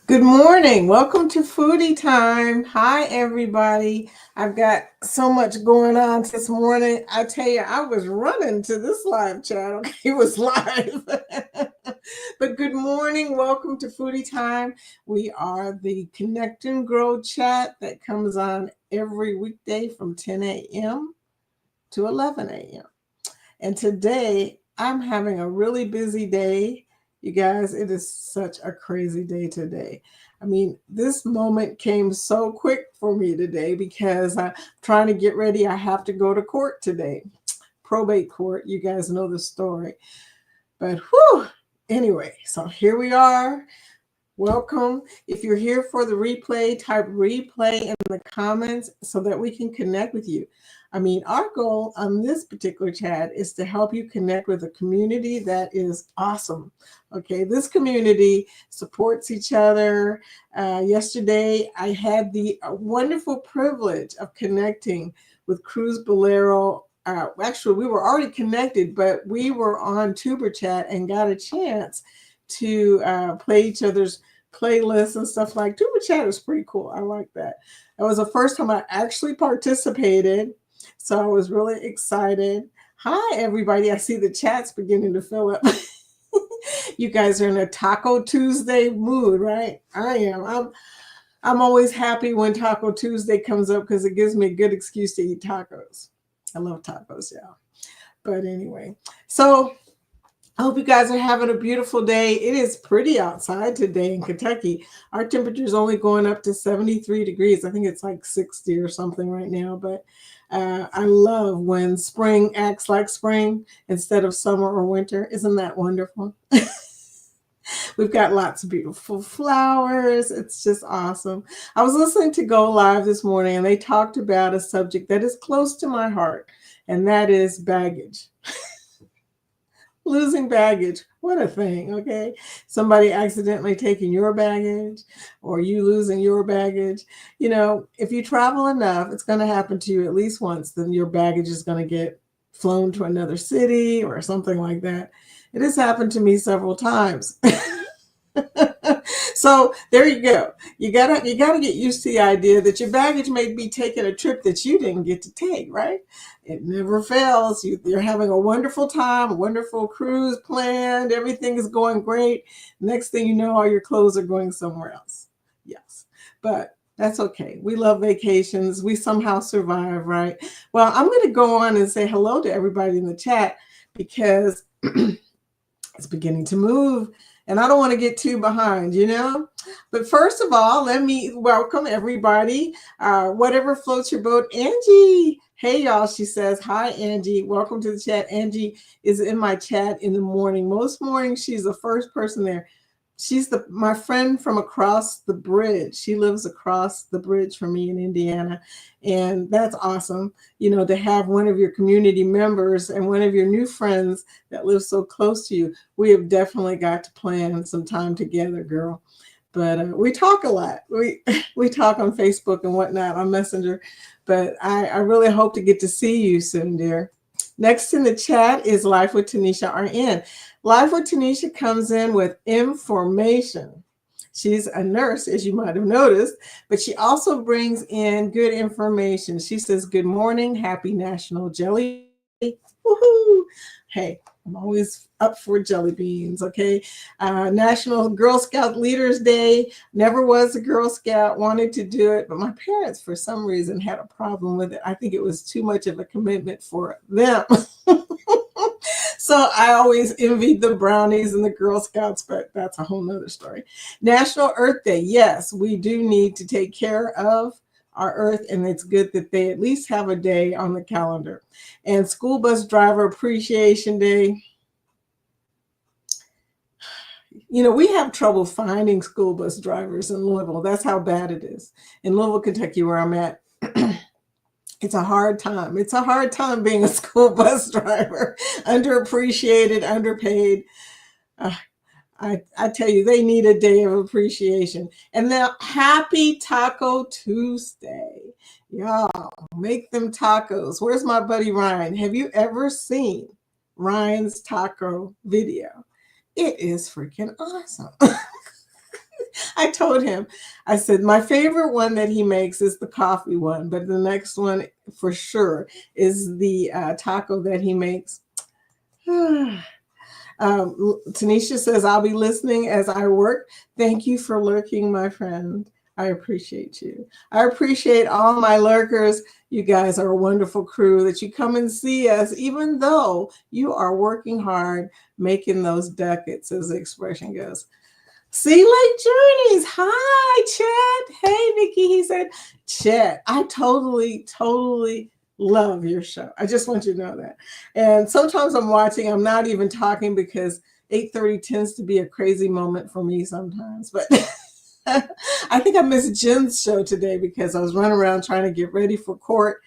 Good morning. Welcome to Foodie Time. Hi, everybody. I've got so much going on this morning. I tell you, I was running to this live chat. Okay, it was live. But good morning. Welcome to Foodie Time. We are the Connect and Grow chat that comes on every weekday from 10 a.m. to 11 a.m. And today I'm having a really busy day. You guys, it is such a crazy day today. I mean, this moment came so quick for me today because I'm trying to get ready. I have to go to court today, probate court. You guys know the story. But whew, anyway, so here we are. Welcome. If you're here for the replay, type replay in the comments so that we can connect with you. I mean, our goal on this particular chat is to help you connect with a community that is awesome. Okay, this community supports each other. Yesterday, I had the wonderful privilege of connecting with Cruz Bolero. Actually, we were already connected, but we were on Tuber Chat and got a chance to play each other's playlists and stuff. Like Tuber Chat is pretty cool. I like that. It was the first time I actually participated, so I was really excited. Hi, everybody. I see the chat's beginning to fill up. You guys are in a Taco Tuesday mood, right? I am. I'm always happy when Taco Tuesday comes up because it gives me a good excuse to eat tacos. I love tacos, yeah. But anyway, so I hope you guys are having a beautiful day. It is pretty outside today in Kentucky. Our temperature is only going up to 73 degrees. I think it's like 60 or something right now. But I love when spring acts like spring instead of summer or winter. Isn't that wonderful? We've got lots of beautiful flowers. It's just awesome. I was listening to Go Live this morning, and they talked about a subject that is close to my heart, and that is baggage. Losing baggage. What a thing, okay? Somebody accidentally taking your baggage or you losing your baggage. You know, if you travel enough, it's going to happen to you at least once. Then your baggage is going to get flown to another city or something like that. It has happened to me several times. So there you go. You gotta get used to the idea that your baggage may be taking a trip that you didn't get to take, right? It never fails. You're having a wonderful time, a wonderful cruise planned, everything is going great. Next thing you know, all your clothes are going somewhere else. Yes, but that's okay. We love vacations. We somehow survive, right? Well, I'm going to go on and say hello to everybody in the chat because it's beginning to move. And I don't want to get too behind, you know? But first of all, let me welcome everybody. Whatever floats your boat. Angie. Hey, y'all, she says. Hi, Angie. Welcome to the chat. Angie is in my chat in the morning. Most mornings, she's the first person there. She's my friend from across the bridge. She lives across the bridge from me in Indiana. And that's awesome, you know, to have one of your community members and one of your new friends that lives so close to you. We have definitely got to plan some time together, girl. But we talk a lot. We talk on Facebook and whatnot, on Messenger. But I really hope to get to see you soon, dear. Next in the chat is Life with Tanisha RN. Life with Tanisha comes in with information. She's a nurse, as you might have noticed, but she also brings in good information. She says, good morning, happy National Jelly Day. Woohoo! Hey, I'm always up for jelly beans, okay? National Girl Scout Leaders Day. Never was a Girl Scout, wanted to do it, but my parents, for some reason, had a problem with it. I think it was too much of a commitment for them. So I always envied the brownies and the Girl Scouts, but that's a whole nother story. National Earth Day. Yes, we do need to take care of our earth, and it's good that they at least have a day on the calendar. And School Bus Driver Appreciation Day. You know, we have trouble finding school bus drivers in Louisville. That's how bad it is. In Louisville, Kentucky, where I'm at, it's a hard time. It's a hard time being a school bus driver. Underappreciated, underpaid. I tell you, they need a day of appreciation. And now, happy Taco Tuesday. Y'all, make them tacos. Where's my buddy Ryan? Have you ever seen Ryan's taco video? It is freaking awesome. I told him, I said, my favorite one that he makes is the coffee one, but the next one for sure is the taco that he makes. Tanisha says, I'll be listening as I work. Thank you for lurking, my friend. I appreciate you. I appreciate all my lurkers. You guys are a wonderful crew that you come and see us, even though you are working hard making those ducats, as the expression goes. Sea Lake Journeys. Hi, Chet. Hey, Nikki. He said, Chet, I totally love your show. I just want you to know that. And sometimes I'm watching, I'm not even talking because 8:30 tends to be a crazy moment for me sometimes. But I think I missed Jen's show today because I was running around trying to get ready for court.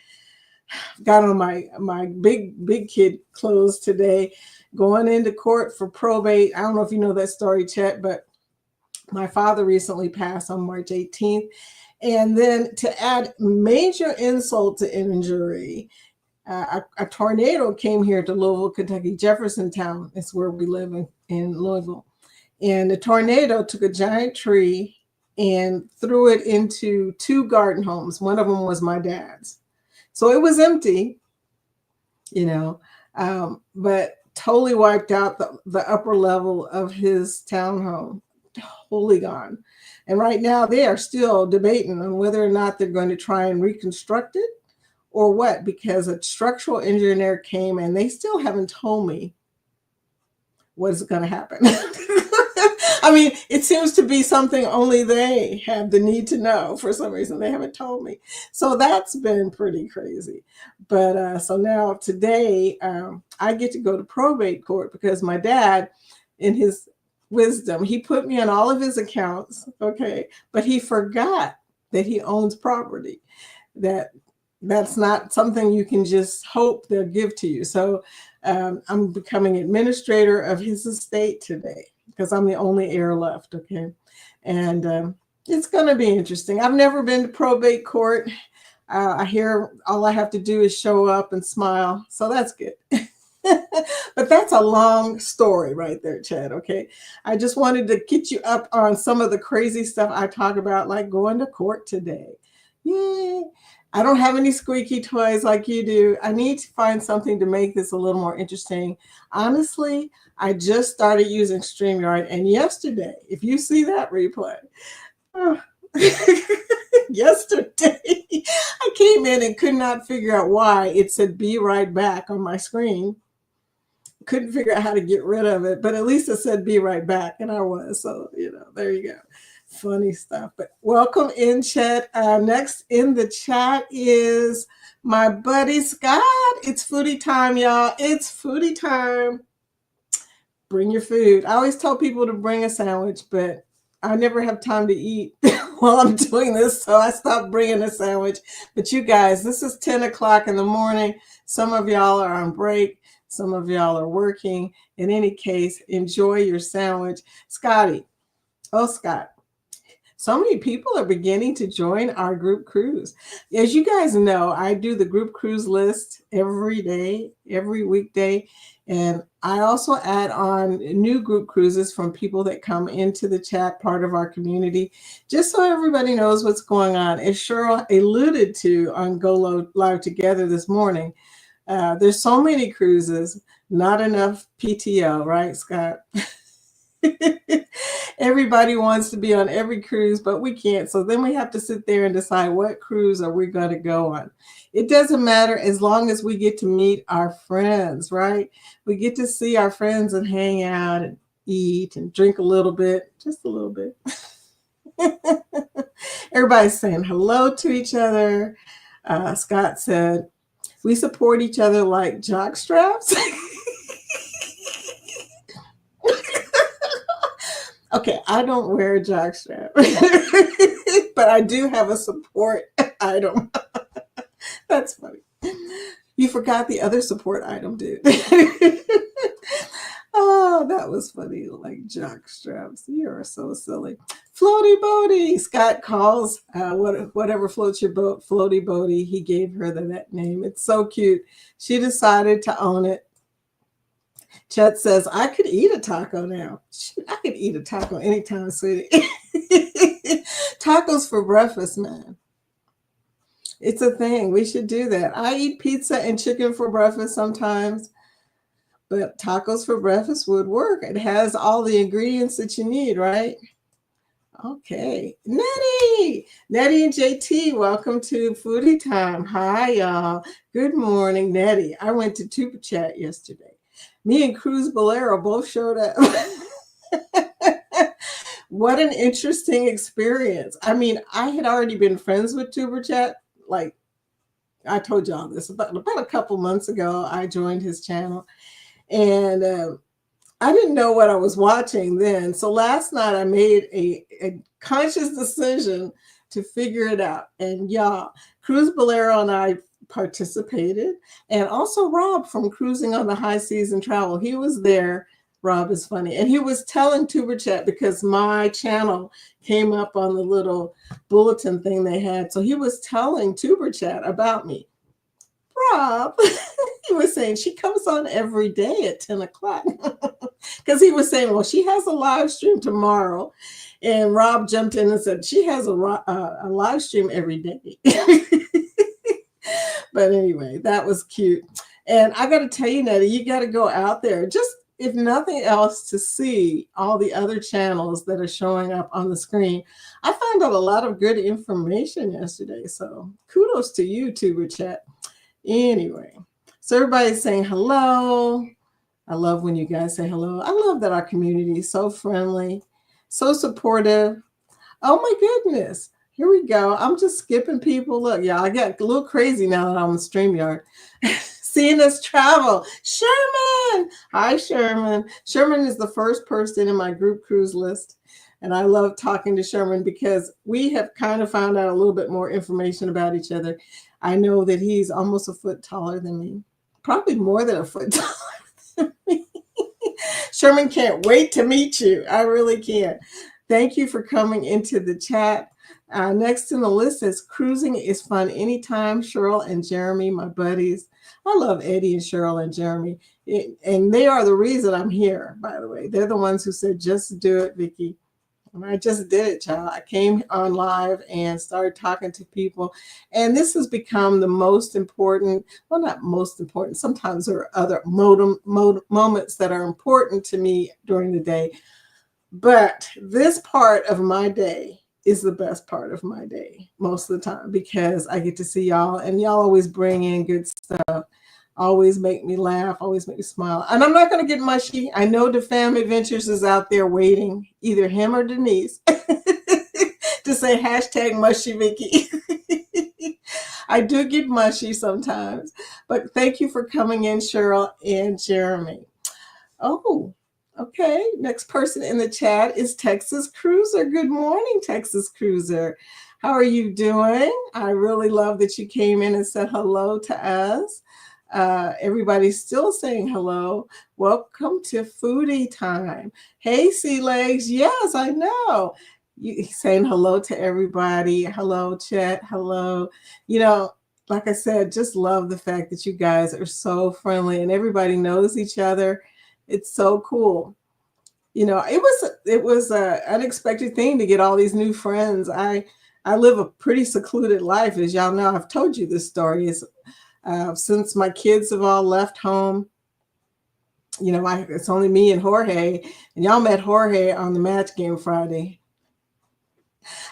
Got on my big kid clothes today, going into court for probate. I don't know if you know that story, Chet, but my father recently passed on March 18th. And then to add major insult to injury, a tornado came here to Louisville, Kentucky. Jeffersontown is where we live in Louisville. And the tornado took a giant tree and threw it into 2 garden homes. One of them was my dad's. So it was empty, but totally wiped out the upper level of his townhome. Totally gone. And right now they are still debating on whether or not they're going to try and reconstruct it or what, because a structural engineer came and they still haven't told me what is going to happen. I mean, it seems to be something only they have the need to know. For some reason, they haven't told me. So that's been pretty crazy. But so now today, I get to go to probate court because my dad, in his wisdom, he put me on all of his accounts, okay, but he forgot that he owns property. That's not something you can just hope they'll give to you. So I'm becoming administrator of his estate today because I'm the only heir left, okay? And it's going to be interesting. I've never been to probate court. I hear all I have to do is show up and smile, so that's good. But that's a long story right there, Chad, okay? I just wanted to get you up on some of the crazy stuff I talk about, like going to court today. Yay! I don't have any squeaky toys like you do. I need to find something to make this a little more interesting. Honestly, I just started using StreamYard, and yesterday, if you see that replay, yesterday, I came in and could not figure out why it said "be right back" on my screen. Couldn't figure out how to get rid of it, but at least it said "be right back," and I was. So, there you go. Funny stuff. But welcome in, chat. Next in the chat is my buddy Scott. It's foodie time, y'all. It's foodie time. Bring your food. I always tell people to bring a sandwich, but I never have time to eat while I'm doing this, so I stopped bringing a sandwich. But you guys, this is 10 o'clock in the morning. Some of y'all are on break. Some of y'all are working. In any case, enjoy your sandwich. Scotty. Oh, Scott. So many people are beginning to join our group cruise. As you guys know, I do the group cruise list every day, every weekday. And I also add on new group cruises from people that come into the chat, part of our community, just so everybody knows what's going on. As Cheryl alluded to on Go Live Together this morning, there's so many cruises, not enough PTO, right, Scott? Everybody wants to be on every cruise, but we can't. So then we have to sit there and decide what cruise are we going to go on. It doesn't matter as long as we get to meet our friends, right? We get to see our friends and hang out and eat and drink a little bit, just a little bit. Everybody's saying hello to each other. Scott said, we support each other like jock straps. Okay, I don't wear a jockstrap, but I do have a support item. That's funny. You forgot the other support item, dude. Oh, that was funny, like jockstraps. You are so silly. Floaty boaty. Scott calls whatever floats your boat, floaty boaty. He gave her that name. It's so cute. She decided to own it. Chet says, I could eat a taco now. Shoot, I could eat a taco anytime, sweetie. Tacos for breakfast, man. It's a thing. We should do that. I eat pizza and chicken for breakfast sometimes, but tacos for breakfast would work. It has all the ingredients that you need, right? Okay. Nettie and JT, welcome to Foodie Time. Hi, y'all. Good morning, Nettie. I went to Tuba Chat yesterday. Me and Cruz Bolero both showed up. What an interesting experience. I mean, I had already been friends with Tuber Chat. Like I told y'all this about a couple months ago. I joined his channel, and I didn't know what I was watching then. So last night I made a conscious decision to figure it out. And y'all, Cruz Bolero and I participated, and also Rob from Cruising on the High Seas and Travel. He was there. Rob is funny. And he was telling Tuber Chat because my channel came up on the little bulletin thing they had. So he was telling Tuber Chat about me. Rob, he was saying she comes on every day at 10 o'clock. Because he was saying, well, she has a live stream tomorrow. And Rob jumped in and said, she has a live stream every day. But anyway, that was cute. And I got to tell you, Nettie, you got to go out there, just if nothing else, to see all the other channels that are showing up on the screen. I found out a lot of good information yesterday. So kudos to you, Tuber Chat. Anyway, so everybody's saying hello. I love when you guys say hello. I love that our community is so friendly, so supportive. Oh my goodness. Here we go. I'm just skipping people. Look, y'all, I got a little crazy now that I'm on StreamYard. Seeing us travel. Sherman. Hi, Sherman. Sherman is the first person in my group cruise list. And I love talking to Sherman because we have kind of found out a little bit more information about each other. I know that he's almost a foot taller than me, probably more than a foot taller than me. Sherman, can't wait to meet you. I really can't. Thank you for coming into the chat. Next in the list is Cruising is Fun Anytime. Cheryl and Jeremy, my buddies. I love Eddie and Cheryl and Jeremy. And they are the reason I'm here, by the way. They're the ones who said, just do it, Vicki. And I just did it, child. I came on live and started talking to people. And this has become the most important, well, not most important. Sometimes there are other moments that are important to me during the day. But this part of my day is the best part of my day most of the time because I get to see y'all, and y'all always bring in good stuff. Always make me laugh, always make me smile. And I'm not going to get mushy. I know DeFam Adventures is out there waiting, either him or Denise, to say hashtag mushy Vicky. I do get mushy sometimes, but thank you for coming in, Cheryl and Jeremy. Oh, okay. Next person in the chat is Texas Cruiser. Good morning, Texas Cruiser. How are you doing? I really love that you came in and said hello to us. Everybody's still saying hello. Welcome to Foodie Time. Hey, Sea Legs. Yes, I know. You saying hello to everybody. Hello, Chet. Hello. You know, like I said, just love the fact that you guys are so friendly and everybody knows each other. It's so cool. You know, it was an unexpected thing to get all these new friends. I live a pretty secluded life, as y'all know. I've told you this story. Since my kids have all left home, you know, it's only me and Jorge, and y'all met Jorge on the match game Friday.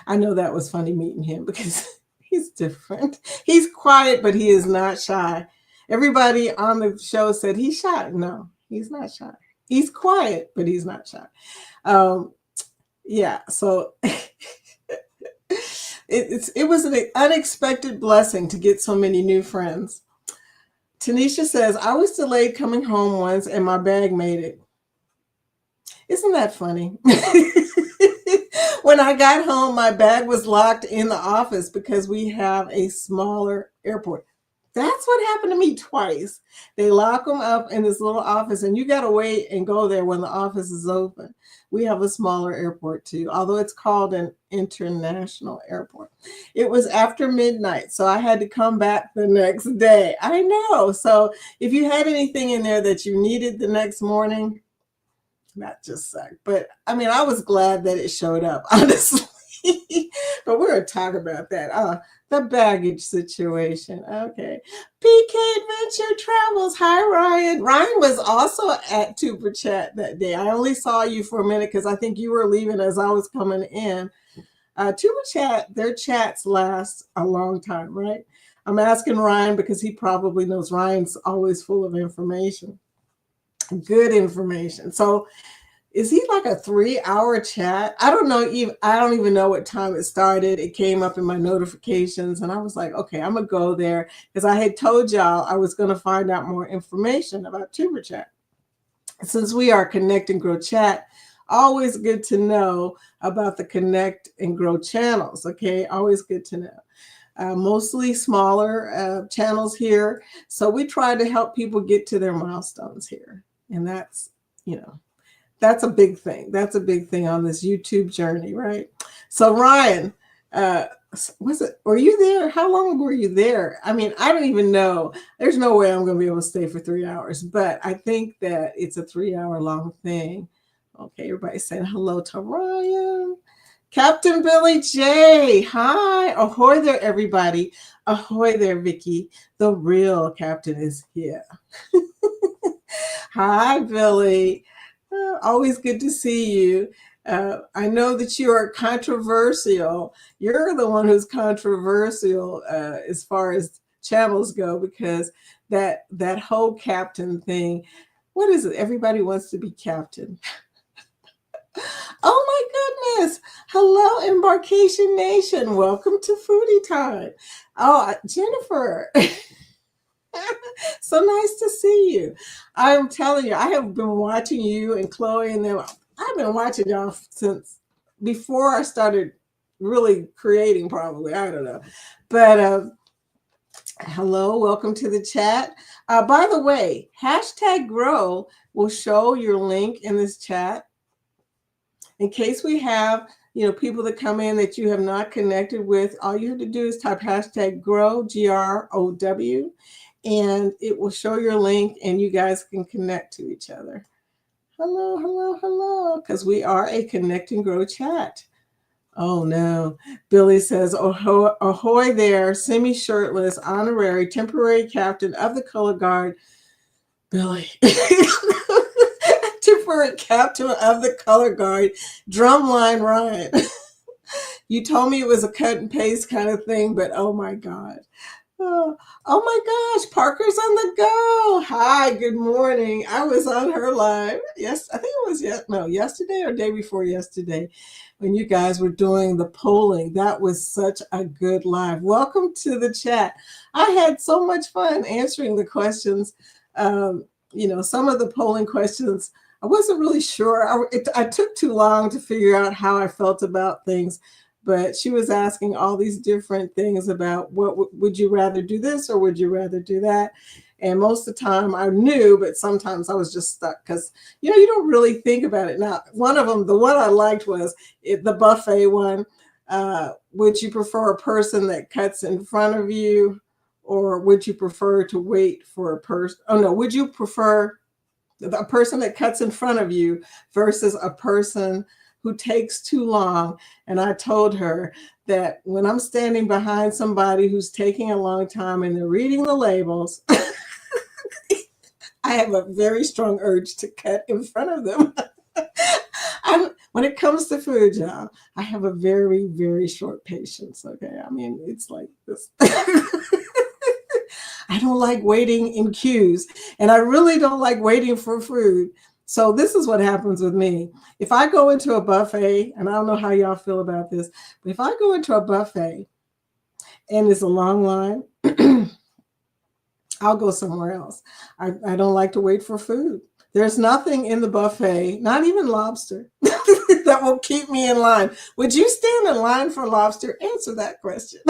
I know that was funny meeting him because he's different. He's quiet, but he is not shy. Everybody on the show said he's shy. No, he's not shy. He's quiet, but he's not shy. Yeah, so it was an unexpected blessing to get so many new friends. Tanisha says, I was delayed coming home once and my bag made it. Isn't that funny? When I got home, my bag was locked in the office because we have a smaller airport. That's what happened to me twice. They lock them up in this little office and you got to wait and go there when the office is open. We have a smaller airport too, although it's called an international airport. It was after midnight, so I had to come back the next day. I know. So if you had anything in there that you needed the next morning, that just sucked. But I mean, I was glad that it showed up, honestly. But we're going to talk about that. The baggage situation. Okay. PK Adventure Travels. Hi, Ryan. Ryan was also at Tuber Chat that day. I only saw you for a minute because I think you were leaving as I was coming in. Tuber Chat, their chats last a long time, right? I'm asking Ryan because he probably knows. Ryan's always full of information, good information. So is he like a 3-hour chat? I don't know. Even I don't even know what time it started. It came up in my notifications, and I was like, okay, I'm gonna go there because I had told y'all I was gonna find out more information about Tuber Chat. Since we are Connect and Grow Chat, always good to know about the Connect and Grow channels. Okay, always good to know. Mostly smaller channels here, so we try to help people get to their milestones here, and that's you know that's a big thing. That's a big thing on this YouTube journey, right? So Ryan, uh, was it? Were you there? How long were you there? I mean, I don't even know. There's no way I'm going to be able to stay for 3 hours, but I think that it's a 3-hour long thing. Okay, everybody's saying hello to Ryan. Captain Billy J. Hi. Ahoy there, everybody. Ahoy there, Vicky. The real captain is here. Hi, Billy. Always good to see you. I know that you are controversial. You're the one who's controversial as far as channels go because that whole captain thing. What is it? Everybody wants to be captain. Oh my goodness. Hello, Embarkation Nation. Welcome to Foodie Time. Oh, Jennifer. So nice to see you. I'm telling you, I have been watching you and Chloe and them. I've been watching y'all since before I started really creating, probably. I don't know. But hello, welcome to the chat. By the way, hashtag grow will show your link in this chat in case we have people that come in that you have not connected with. All you have to do is type hashtag grow, GROW, and it will show your link and you guys can connect to each other. Hello, hello, hello, because we are a Connect and Grow chat. Oh no. Billy says, ahoy, ahoy there, semi-shirtless, honorary, temporary captain of the color guard. Billy. Temporary captain of the color guard, drumline Ryan. You told me it was a cut and paste kind of thing, but oh my God. Oh my gosh, Parker's on the go. Hi, good morning. I was on her live. Yes, I think it was yesterday or day before yesterday when you guys were doing the polling. That was such a good live. Welcome to the chat. I had so much fun answering the questions. Some of the polling questions, I wasn't really sure. I took too long to figure out how I felt about things. But she was asking all these different things about would you rather do this or would you rather do that? And most of the time I knew, but sometimes I was just stuck because, you don't really think about it. Now, one of them, the one I liked was the buffet one. Would you prefer a person that cuts in front of you or would you prefer to wait for a person? Oh, no. Would you prefer a person that cuts in front of you versus a person who takes too long? And I told her that when I'm standing behind somebody who's taking a long time and they're reading the labels, I have a very strong urge to cut in front of them. When it comes to food, y'all, I have a very, very short patience. Okay. I mean, it's like this. I don't like waiting in queues, and I really don't like waiting for food. So this is what happens with me. If I go into a buffet, and I don't know how y'all feel about this, but if I go into a buffet and it's a long line, I'll go somewhere else. I don't like to wait for food. There's nothing in the buffet, not even lobster, that will keep me in line. Would you stand in line for lobster? Answer that question.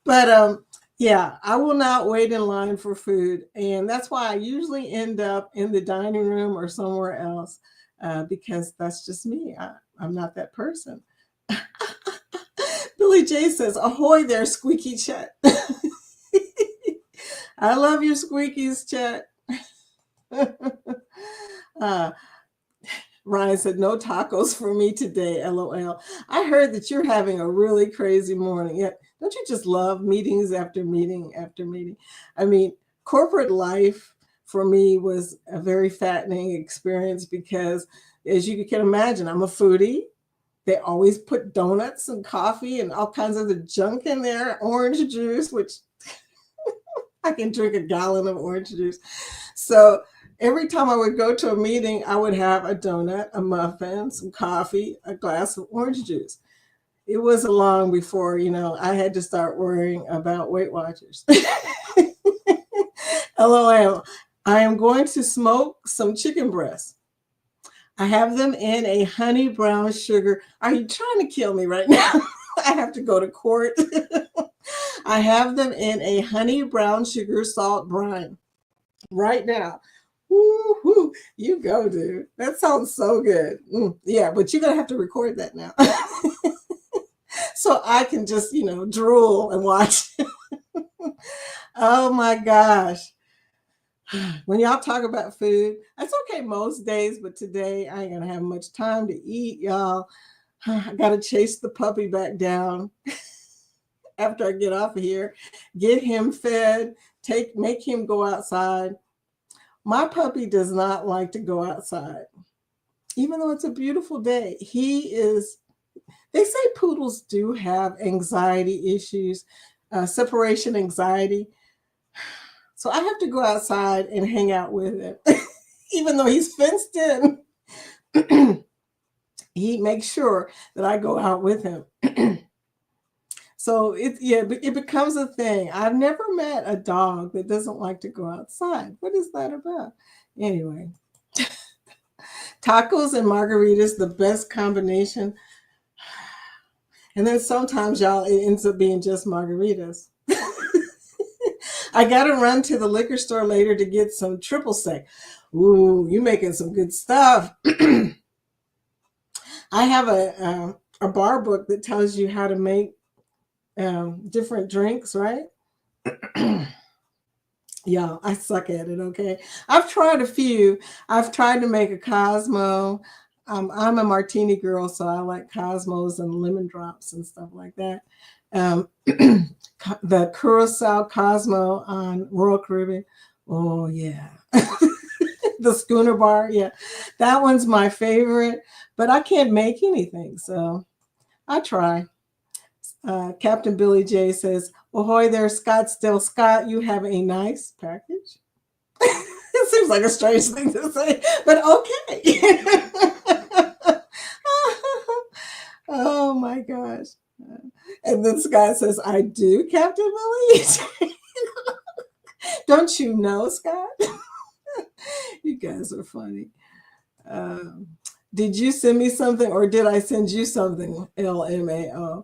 But yeah, I will not wait in line for food. And that's why I usually end up in the dining room or somewhere else because that's just me. I'm not that person. Billy J says, ahoy there, squeaky chat. I love your squeakies, chat. uh, Ryan said, no tacos for me today, LOL. I heard that you're having a really crazy morning. Yeah, don't you just love meetings after meeting after meeting? I mean, corporate life for me was a very fattening experience because, as you can imagine, I'm a foodie. They always put donuts and coffee and all kinds of the junk in there, orange juice, which I can drink a gallon of orange juice. So every time I would go to a meeting, I would have a donut, a muffin, some coffee, a glass of orange juice. It wasn't long before, I had to start worrying about Weight Watchers. LOL. I am going to smoke some chicken breasts. I have them in a honey brown sugar. Are you trying to kill me right now? I have to go to court. I have them in a honey brown sugar salt brine right now. Woo-hoo. You go, dude. That sounds so good. Yeah, but you're going to have to record that now. So I can just, drool and watch. Oh my gosh. When y'all talk about food, that's okay most days, but today I ain't gonna have much time to eat, y'all. I gotta chase the puppy back down after I get off of here, get him fed, make him go outside. My puppy does not like to go outside, even though it's a beautiful day. They say poodles do have anxiety issues, separation anxiety. So I have to go outside and hang out with him. Even though he's fenced in, he makes sure that I go out with him. So it becomes a thing. I've never met a dog that doesn't like to go outside. What is that about? Anyway, tacos and margaritas, the best combination. And then sometimes, y'all, it ends up being just margaritas. I got to run to the liquor store later to get some triple sec. Ooh, you making some good stuff. I have a bar book that tells you how to make different drinks, right? Yeah, I suck at it, okay? I've tried a few. I've tried to make a Cosmo. I'm a martini girl, so I like Cosmos and lemon drops and stuff like that. The Curacao Cosmo on Royal Caribbean. Oh, yeah. The schooner bar. Yeah. That one's my favorite, but I can't make anything. So I try. Captain Billy J says, ahoy there, Scottsdale. Scott, you have a nice package. It seems like a strange thing to say, but okay. Oh my gosh. And then Scott says, I do, Captain Billy. Don't you know, Scott? You guys are funny. Did you send me something or did I send you something? LMAO.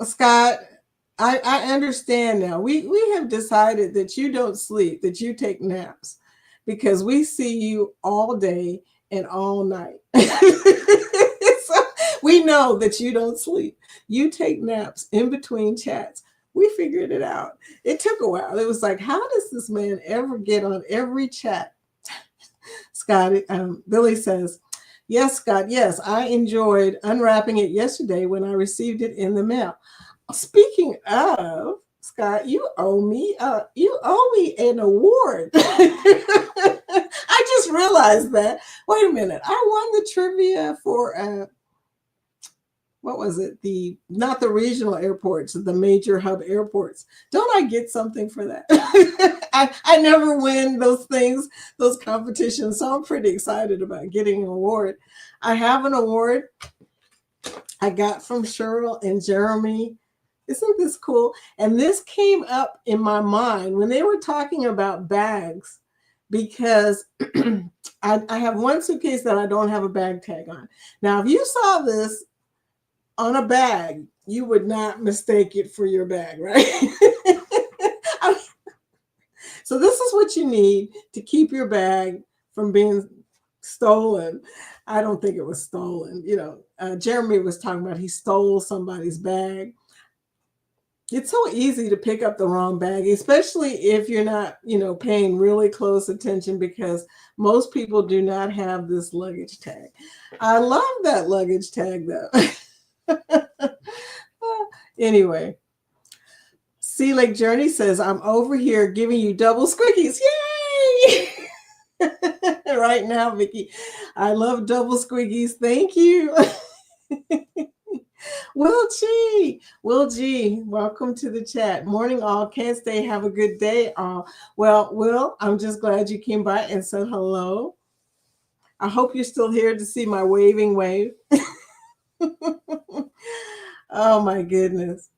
Scott, I understand now. We have decided that you don't sleep, that you take naps because we see you all day and all night. So we know that you don't sleep. You take naps in between chats. We figured it out. It took a while. It was like, how does this man ever get on every chat? Scott, Billy says, yes, Scott, yes, I enjoyed unwrapping it yesterday when I received it in the mail. Speaking of, Scott, you owe me an award. I just realized that. Wait a minute. I won the trivia for what was it? Not the regional airports, the major hub airports. Don't I get something for that? I never win those things, those competitions. So I'm pretty excited about getting an award. I have an award I got from Cheryl and Jeremy. Isn't this cool? And this came up in my mind when they were talking about bags because I have one suitcase that I don't have a bag tag on. Now, if you saw this on a bag, you would not mistake it for your bag, right? So this is what you need to keep your bag from being stolen. I don't think it was stolen. Jeremy was talking about he stole somebody's bag. It's so easy to pick up the wrong bag, especially if you're not, paying really close attention because most people do not have this luggage tag. I love that luggage tag though. Anyway, Sea Lake Journey says, I'm over here giving you double squickies. Yay! Right now, Vicky. I love double squiggies. Thank you. Will G, welcome to the chat. Morning, all. Can't stay. Have a good day, all. Well, Will, I'm just glad you came by and said hello. I hope you're still here to see my waving wave. Oh, my goodness.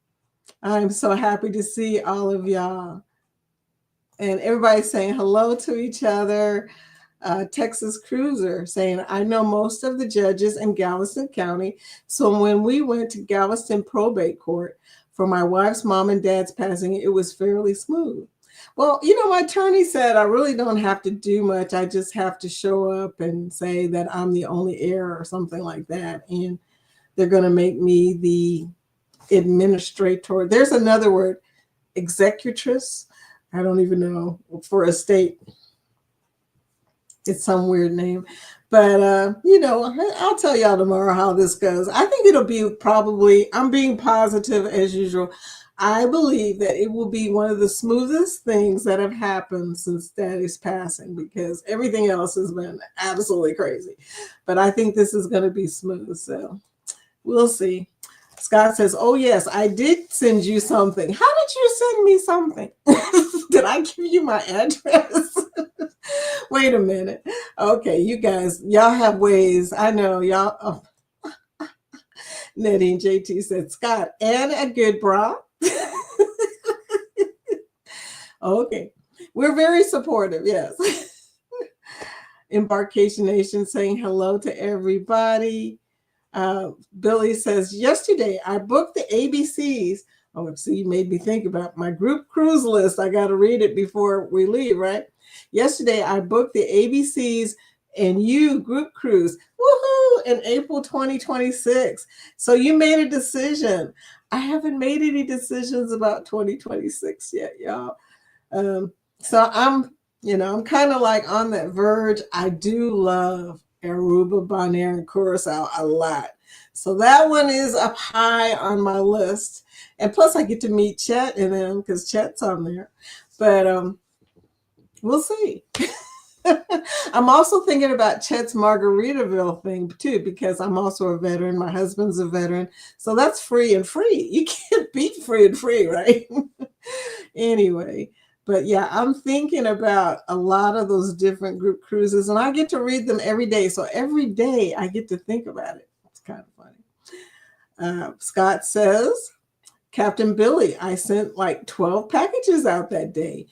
I'm so happy to see all of y'all. And everybody's saying hello to each other. Texas Cruiser saying, I know most of the judges in Galveston County. So when we went to Galveston probate court for my wife's mom and dad's passing, it was fairly smooth. Well, my attorney said I really don't have to do much. I just have to show up and say that I'm the only heir or something like that. And they're going to make me the administrator. There's another word, executrix. I don't even know, for estate. It's some weird name. But, I'll tell y'all tomorrow how this goes. I think it'll be probably, I'm being positive as usual. I believe that it will be one of the smoothest things that have happened since Daddy's passing, because everything else has been absolutely crazy. But I think this is going to be smooth. So we'll see. Scott says, oh, yes, I did send you something. How did you send me something? Did I give you my address? Wait a minute. Okay, you guys, y'all have ways. I know y'all. Oh. Nadine JT said, Scott, and a good bra. Okay, we're very supportive. Yes. Embarkation Nation saying hello to everybody. Billy says, yesterday I booked the ABCs. Oh, see, you made me think about my group cruise list. I got to read it before we leave, right? Yesterday I booked the ABCs and you group cruise. Woohoo! In April 2026. So you made a decision. I haven't made any decisions about 2026 yet, y'all. So I'm kind of like on that verge. I do love Aruba, Bonaire, and Curacao a lot. So that one is up high on my list. And plus I get to meet Chet and them because Chet's on there. But we'll see. I'm also thinking about Chet's Margaritaville thing too, because I'm also a veteran. My husband's a veteran. So that's free and free. You can't beat free and free, right? Anyway. But yeah, I'm thinking about a lot of those different group cruises, and I get to read them every day. So every day I get to think about it. It's kind of funny. Scott says, Captain Billy, I sent like 12 packages out that day.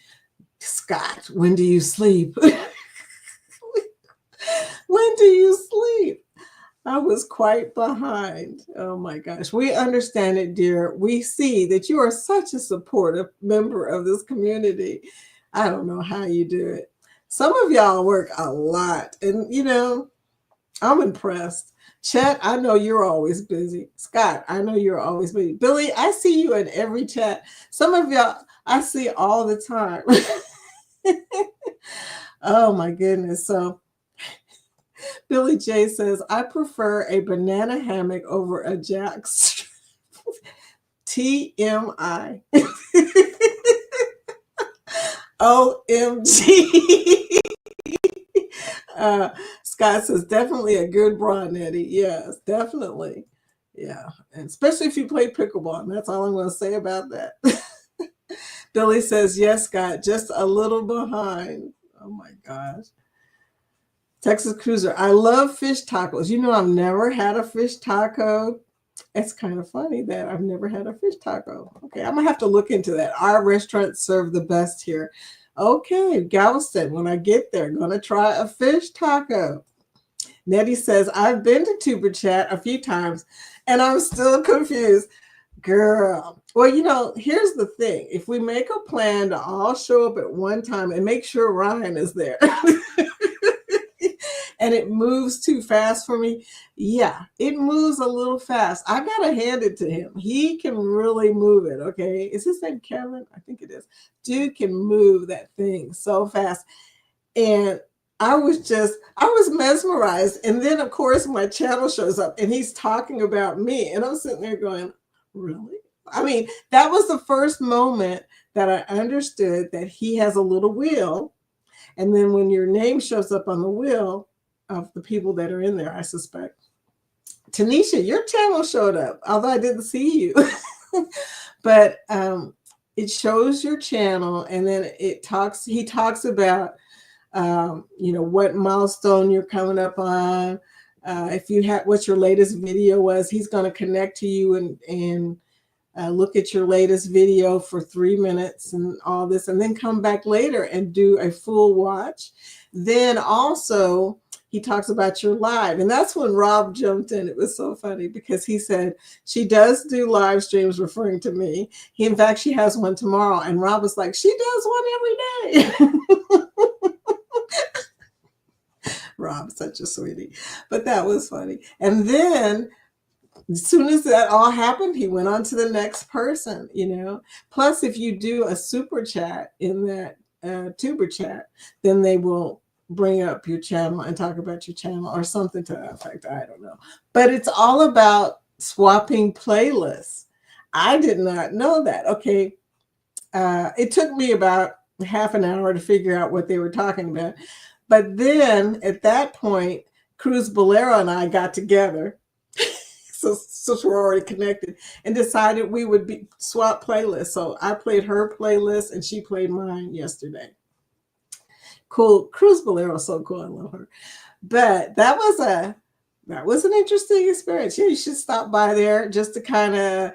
Scott, when do you sleep? When do you sleep? I was quite behind. Oh my gosh. We understand it, dear. We see that you are such a supportive member of this community. I don't know how you do it. Some of y'all work a lot, and I'm impressed. Chet, I know you're always busy. Scott, I know you're always busy. Billy, I see you in every chat. Some of y'all I see all the time. Oh my goodness. So Billy J says, I prefer a banana hammock over a jackstrap. TMI. OMG. Scott says, definitely a good bra, Nettie. Yes, definitely. Yeah, and especially if you play pickleball. And that's all I'm going to say about that. Billy says, yes, Scott, just a little behind. Oh my gosh. Texas Cruiser, I love fish tacos. I've never had a fish taco. It's kind of funny that I've never had a fish taco. Okay, I'm going to have to look into that. Our restaurants serve the best here. Okay, Galveston, when I get there, going to try a fish taco. Nettie says, I've been to Tuber Chat a few times, and I'm still confused. Girl. Well, here's the thing. If we make a plan to all show up at one time and make sure Ryan is there. and it moves too fast for me. Yeah, it moves a little fast. I gotta hand it to him. He can really move it. Okay, is his name Kevin? I think it is. Dude can move that thing so fast. And I was mesmerized. And then, of course, my channel shows up and he's talking about me. And I'm sitting there going, really? I mean, that was the first moment that I understood that he has a little wheel. And then when your name shows up on the wheel of the people that are in there, I suspect. Tanisha, your channel showed up, although I didn't see you. But it shows your channel, and then he talks about what milestone you're coming up on. If you have what your latest video was, he's going to connect to you and look at your latest video for 3 minutes and all this, and then come back later and do a full watch. Then also he talks about your live, and that's when Rob jumped in. It was so funny because he said she does do live streams, referring to me. In fact, she has one tomorrow, and Rob was like, she does one every day. Rob, such a sweetie. But that was funny. And then as soon as that all happened, he went on to the next person, Plus, if you do a super chat in that tuber chat, then they will bring up your channel and talk about your channel or something to that effect. I don't know. But it's all about swapping playlists. I did not know that. Okay. It took me about half an hour to figure out what they were talking about. But then at that point, Cruz Bolero and I got together. So we're already connected, and decided we would swap playlists. So I played her playlist and she played mine yesterday. Cool. Cruz Bolero is so cool. I love her. But that was an interesting experience. Yeah, you should stop by there just to kind of,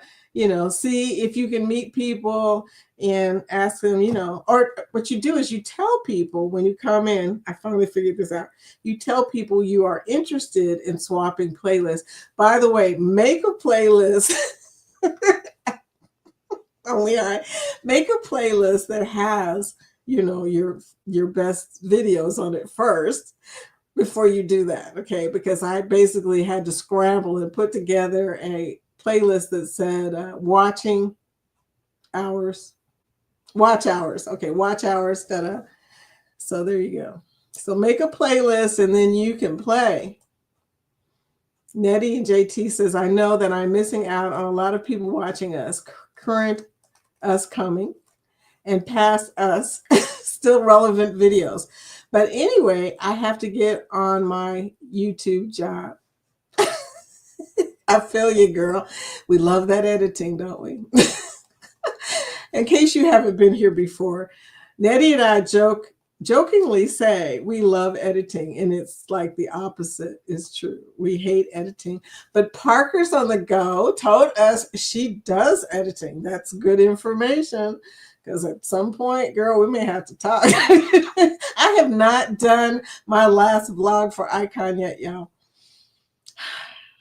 see if you can meet people and ask them, or what you do is you tell people when you come in. I finally figured this out. You tell people you are interested in swapping playlists. By the way, make a playlist. Make a playlist that has, your best videos on it first before you do that. Okay. Because I basically had to scramble and put together a playlist that said watch hours. Okay. Watch hours. So there you go. So make a playlist and then you can play. Nettie and JT says, I know that I'm missing out on a lot of people watching us, current us coming, and past us, still relevant videos. But anyway, I have to get on my YouTube job. I feel you, girl. We love that editing, don't we? In case you haven't been here before, Nettie and I jokingly say we love editing, and it's like the opposite is true. We hate editing. But Parker's on the go told us she does editing. That's good information, because at some point, girl, we may have to talk. I have not done my last vlog for Icon yet, y'all.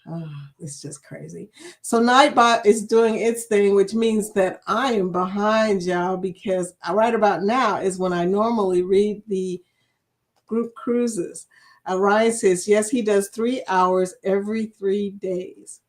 Oh, it's just crazy. So Nightbot is doing its thing, which means that I am behind, y'all, because right about now is when I normally read the group cruises. Ryan says, yes, he does 3 hours every 3 days.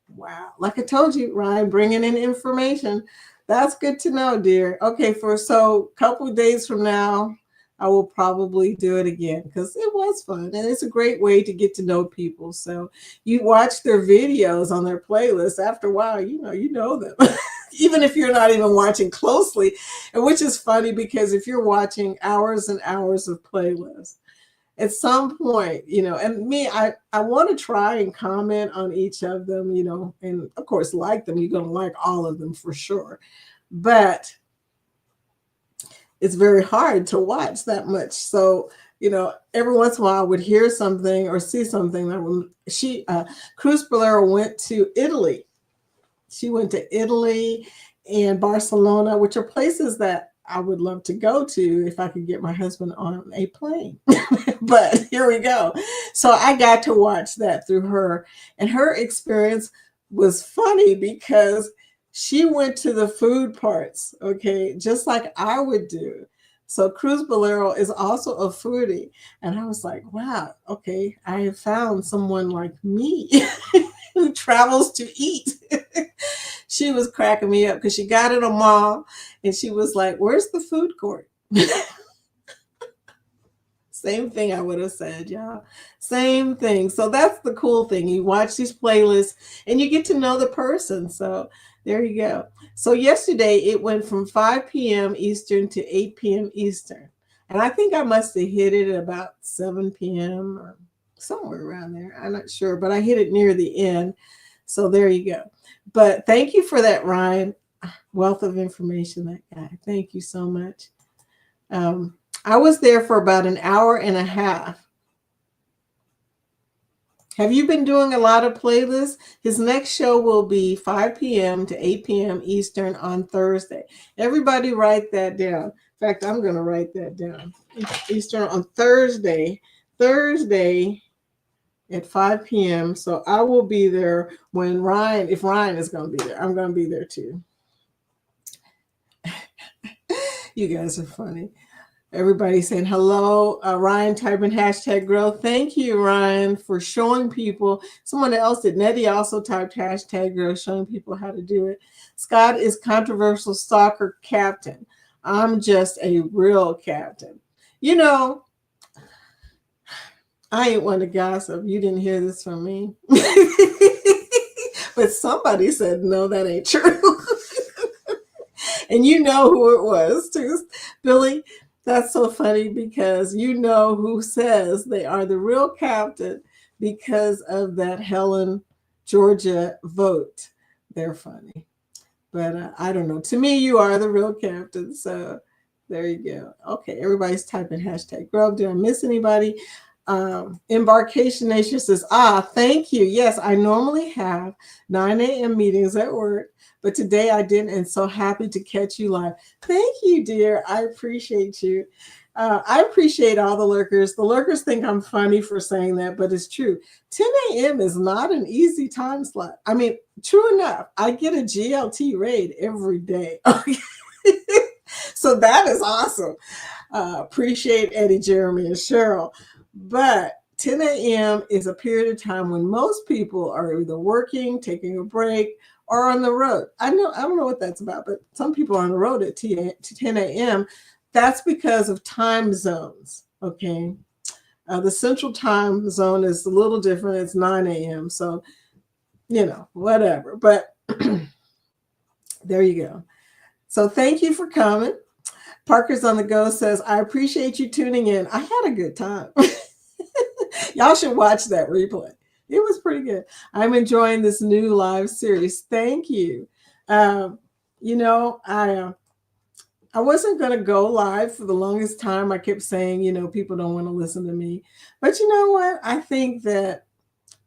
Wow. Like I told you, Ryan, bringing in information. That's good to know, dear. Okay, so a couple of days from now, I will probably do it again because it was fun. And it's a great way to get to know people. So you watch their videos on their playlist. After a while, you know them. Even if you're not even watching closely. And which is funny because if you're watching hours and hours of playlists, at some point, and me, I want to try and comment on each of them, and of course, like them. You're going to like all of them for sure. But it's very hard to watch that much. So, every once in a while I would hear something or see something that Cruz Bolero went to Italy. She went to Italy and Barcelona, which are places that I would love to go to if I could get my husband on a plane. But here we go. So I got to watch that through her, and her experience was funny because she went to the food parts, okay, just like I would do. So Cruz Bolero is also a foodie. And I was like, wow, okay, I have found someone like me who travels to eat. She was cracking me up because she got in a mall and she was like, where's the food court? Same thing I would have said, y'all. Same thing. So that's the cool thing. You watch these playlists and you get to know the person. So there you go. So yesterday it went from 5 p.m. Eastern to 8 p.m. Eastern. And I think I must have hit it at about 7 p.m. or somewhere around there. I'm not sure, but I hit it near the end. So there you go. But thank you for that, Ryan. Wealth of information, that guy. Thank you so much. I was there for about an hour and a half. Have you been doing a lot of playlists? His next show will be 5 p.m. to 8 p.m. Eastern on Thursday. Everybody write that down. In fact, I'm going to write that down. Eastern on Thursday. Thursday at 5 p.m. So I will be there when Ryan, if Ryan is going to be there, I'm going to be there too. You guys are funny. Everybody saying hello. Ryan typing hashtag growth. Thank you, Ryan, for showing people. Someone else did. Nettie also typed hashtag growth, showing people how to do it. Scott is controversial soccer captain. I'm just a real captain. You know, I ain't one to gossip. You didn't hear this from me. But somebody said, no, that ain't true. And you know who it was, too. Billy, that's so funny because you know who says they are the real captain because of that Helen, Georgia vote. They're funny. But I don't know. To me, you are the real captain. So there you go. Okay, everybody's typing hashtag growth. Did I miss anybody? Embarkation Nation says, thank you. Yes, I normally have 9 a.m. meetings at work, but today I didn't, and so happy to catch you live. Thank you, dear. I appreciate you. I appreciate all the lurkers. The lurkers think I'm funny for saying that, but it's true. 10 a.m. is not an easy time slot. I mean, true enough, I get a GLT raid every day. So that is awesome. Appreciate Eddie, Jeremy, and Cheryl. But 10 a.m. is a period of time when most people are either working, taking a break, or on the road. I don't know what that's about, but some people are on the road at 10 a.m. That's because of time zones, okay? The central time zone is a little different. It's 9 a.m. So, whatever. But there you go. So thank you for coming. Parker's on the Go says, I appreciate you tuning in. I had a good time. Y'all should watch that replay. It was pretty good. I'm enjoying this new live series. Thank you. I wasn't going to go live for the longest time. I kept saying, people don't want to listen to me. But you know what? I think that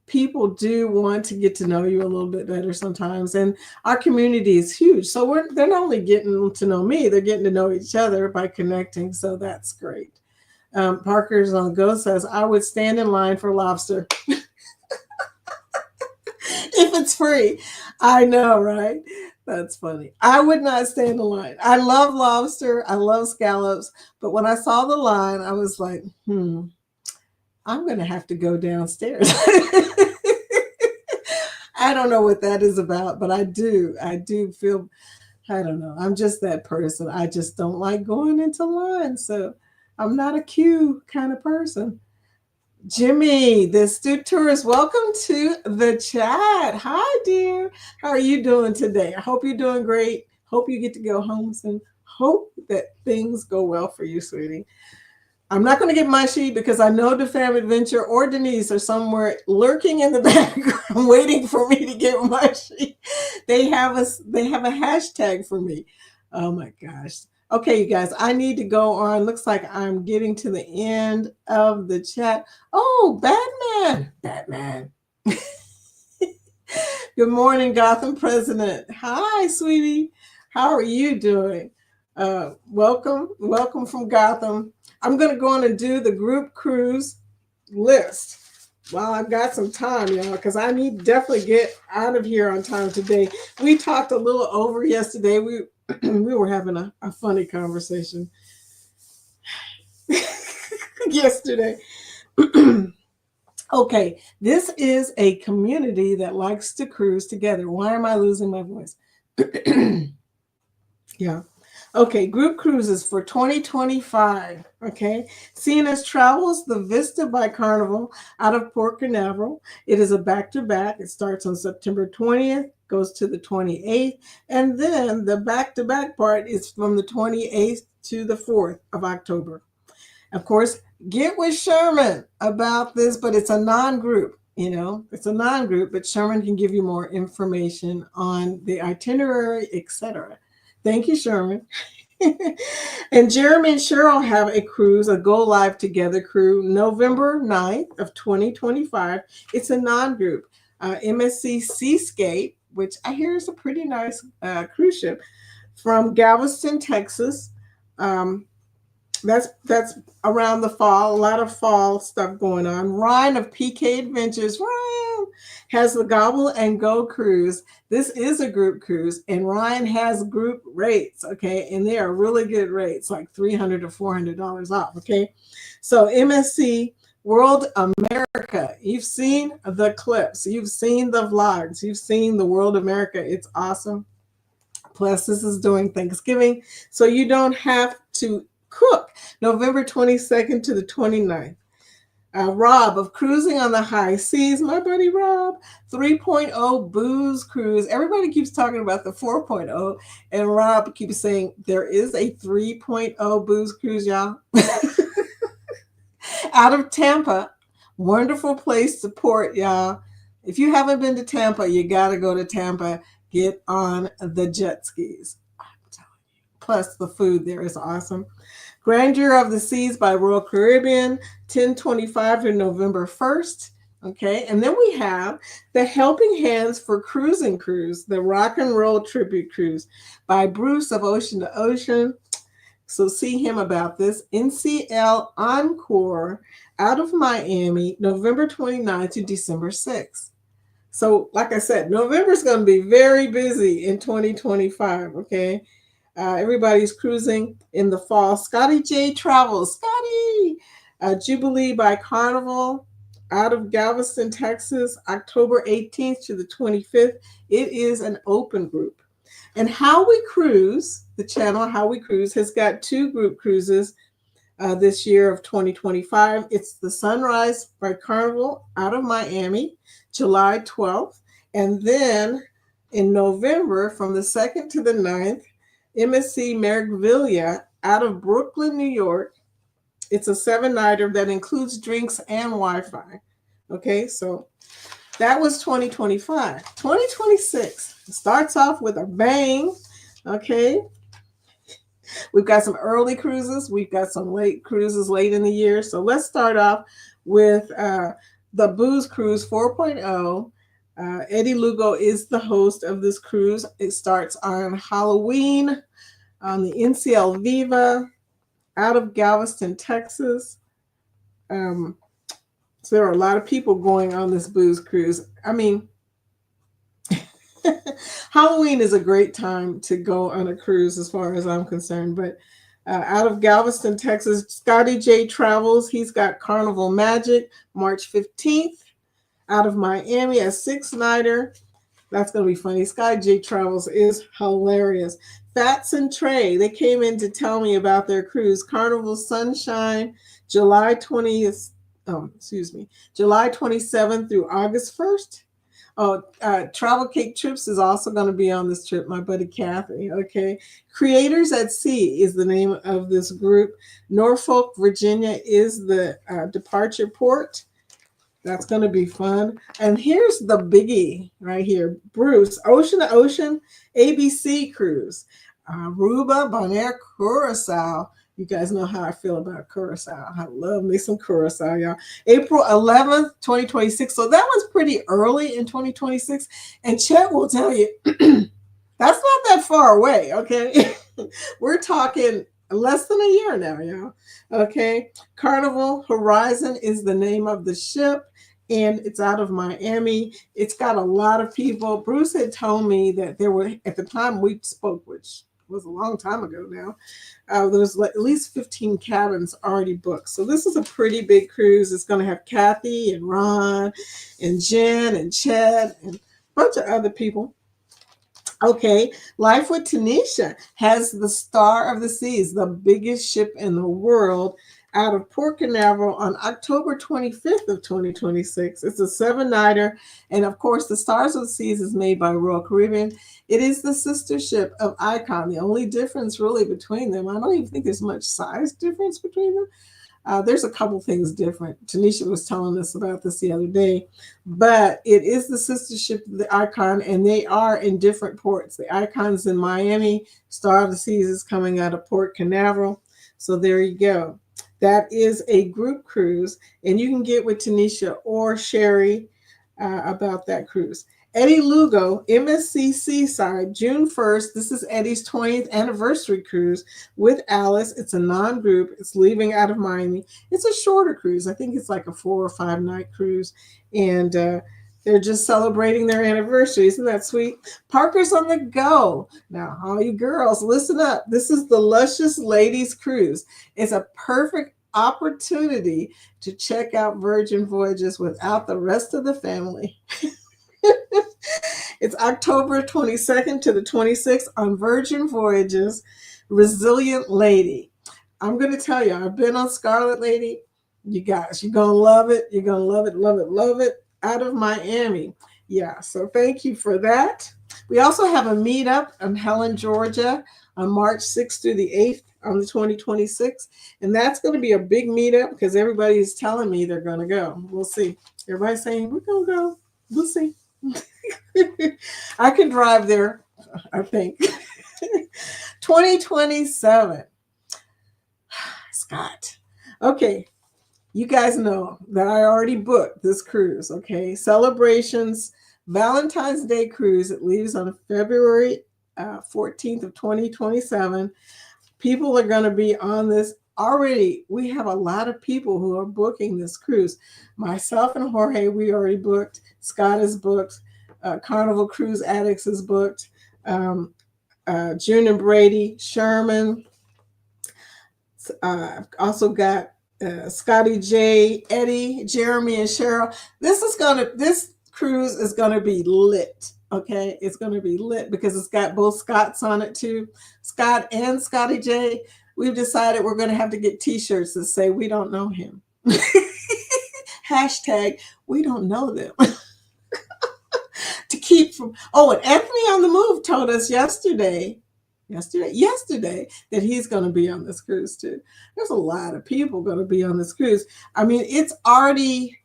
people do want to get to know you a little bit better sometimes. And our community is huge. So they're not only getting to know me, they're getting to know each other by connecting. So that's great. Parker's on the Go says, I would stand in line for lobster. If it's free. I know, right? That's funny. I would not stand in line. I love lobster. I love scallops. But when I saw the line, I was like, I'm going to have to go downstairs. I don't know what that is about, but I do feel, I don't know. I'm just that person. I just don't like going into line. So I'm not a queue kind of person. Jimmy, the astute tourist, welcome to the chat. Hi, dear. How are you doing today? I hope you're doing great. Hope you get to go home soon. Hope that things go well for you, sweetie. I'm not going to get mushy because I know DeFam Adventure or Denise are somewhere lurking in the background waiting for me to get mushy. They have a hashtag for me. Oh my gosh. Okay, you guys, I need to go on. Looks like I'm getting to the end of the chat. Oh, Batman. Good morning, Gotham President. Hi, sweetie. How are you doing? Welcome from Gotham. I'm going to go on and do the group cruise list while I've got some time, y'all, because I need to definitely get out of here on time today. We talked a little over yesterday. We were having a funny conversation. yesterday. Okay, this is a community that likes to cruise together. Why am I losing my voice? Yeah. Okay, group cruises for 2025. Okay, CNS Travels, the Vista by Carnival out of Port Canaveral. It is a back to back. It starts on September 20th, goes to the 28th, and then the back to back part is from the 28th to the 4th of October. Of course, get with Sherman about this, but it's a non group. It's a non group, but Sherman can give you more information on the itinerary, etc. Thank you, Sherman. And Jeremy and Cheryl have a cruise, a Go Live Together cruise, November 9th of 2025. It's a non-group. MSC Seascape, which I hear is a pretty nice cruise ship, from Galveston, Texas. Um, that's around the fall. A lot of fall stuff going on. Ryan of PK Adventures, Ryan, has the Gobble and Go cruise. This is a group cruise, and Ryan has group rates, okay, and they are really good rates, like $300 to $400 off, okay. So MSC World America, you've seen the clips, you've seen the vlogs, you've seen the World America. It's awesome. Plus, this is during Thanksgiving, so you don't have to cook. November 22nd to the 29th. Rob of Cruising on the High Seas, my buddy Rob, 3.0 booze cruise. Everybody keeps talking about the 4.0, and Rob keeps saying there is a 3.0 booze cruise, y'all. Out of Tampa. Wonderful place to port, y'all. If you haven't been to Tampa, you got to go to Tampa. Get on the jet skis. I'm telling you. Plus, the food there is awesome. Grandeur of the Seas by Royal Caribbean, 10/25 to November 1st. Okay, and then we have the Helping Hands for Cruising Cruise, the Rock and Roll Tribute Cruise by Bruce of Ocean to Ocean. So see him about this. NCL Encore out of Miami, November 29th to December 6th. So like I said, November is going to be very busy in 2025, okay? Everybody's cruising in the fall. Scotty J Travels. Scotty! Jubilee by Carnival out of Galveston, Texas, October 18th to the 25th. It is an open group. And How We Cruise, the channel How We Cruise, has got two group cruises this year of 2025. It's the Sunrise by Carnival out of Miami, July 12th. And then in November, from the 2nd to the 9th, MSC Mergvilla out of Brooklyn, New York. It's a 7-nighter that includes drinks and Wi-Fi. Okay, so that was 2025. 2026 starts off with a bang. Okay, we've got some early cruises. We've got some late cruises late in the year. So let's start off with the Booze Cruise 4.0. Eddie Lugo is the host of this cruise. It starts on Halloween on the NCL Viva out of Galveston, Texas. So there are a lot of people going on this booze cruise. I mean, Halloween is a great time to go on a cruise as far as I'm concerned. But out of Galveston, Texas, Scotty J Travels. He's got Carnival Magic, March 15th. Out of Miami, a 6-nighter. That's going to be funny. Sky J Travels is hilarious. Fats and Trey, they came in to tell me about their cruise. Carnival Sunshine, July 20th, July 27th through August 1st. Travel Cake Trips is also going to be on this trip, my buddy Kathy. Okay. Creators at Sea is the name of this group. Norfolk, Virginia is the departure port. That's going to be fun. And here's the biggie right here. Bruce, Ocean to Ocean, ABC Cruise. Aruba, Bonaire, Curacao. You guys know how I feel about Curacao. I love me some Curacao, y'all. April 11th, 2026. So that was pretty early in 2026. And Chet will tell you, that's not that far away, okay? We're talking less than a year now, y'all. Okay. Carnival Horizon is the name of the ship, and it's out of Miami. It's got a lot of people. Bruce had told me that there were, at the time we spoke, which was a long time ago now. There's at least 15 cabins already booked. So this is a pretty big cruise. It's going to have Kathy and Ron and Jen and Chet and a bunch of other people. Okay, Life with Tanisha has the Star of the Seas, the biggest ship in the world, out of Port Canaveral on October 25th of 2026. It's a seven-nighter, and of course, the Stars of the Seas is made by Royal Caribbean. It is the sister ship of Icon. The only difference really between them, I don't even think there's much size difference between them. There's a couple things different. Tanisha was telling us about this the other day, but it is the sister ship of the Icon, and they are in different ports. The Icon's in Miami. Star of the Seas is coming out of Port Canaveral. So there you go. That is a group cruise, and you can get with Tanisha or Sherry about that cruise. Eddie Lugo, MSC Seaside, June 1st. This is Eddie's 20th anniversary cruise with Alice. It's a non-group. It's leaving out of Miami. It's a shorter cruise. I think it's like a 4 or 5 night cruise. And they're just celebrating their anniversary. Isn't that sweet? Parker's on the Go. Now, all you girls, listen up. This is the Luscious Ladies Cruise. It's a perfect opportunity to check out Virgin Voyages without the rest of the family. It's October 22nd to the 26th on Virgin Voyages, Resilient Lady. I'm going to tell you, I've been on Scarlet Lady. You guys, you're going to love it. You're going to love it, love it, love it. Out of Miami. Yeah, so thank you for that. We also have a meetup in Helen, Georgia on March 6th through the 8th on the 2026. And that's going to be a big meetup because everybody's telling me they're going to go. We'll see. Everybody's saying, we're going to go. We'll see. I can drive there, I think. 2027. Scott. Okay. You guys know that I already booked this cruise, okay? Celebrations, Valentine's Day cruise. It leaves on February 14th of 2027. People are going to be on this already. We have a lot of people who are booking this cruise. Myself and Jorge, we already booked. Scott is booked. Carnival Cruise Addicts is booked. June and Brady, Sherman. Also got Scotty J, Eddie, Jeremy, and Cheryl. This cruise is gonna be lit. Okay, it's gonna be lit because it's got both Scotts on it too. Scott and Scotty J. We've decided we're gonna have to get T-shirts that say we don't know him. Hashtag we don't know them. To keep from. Oh, and Anthony on the Move told us yesterday that he's going to be on this cruise too. There's a lot of people going to be on this cruise. I mean, it's already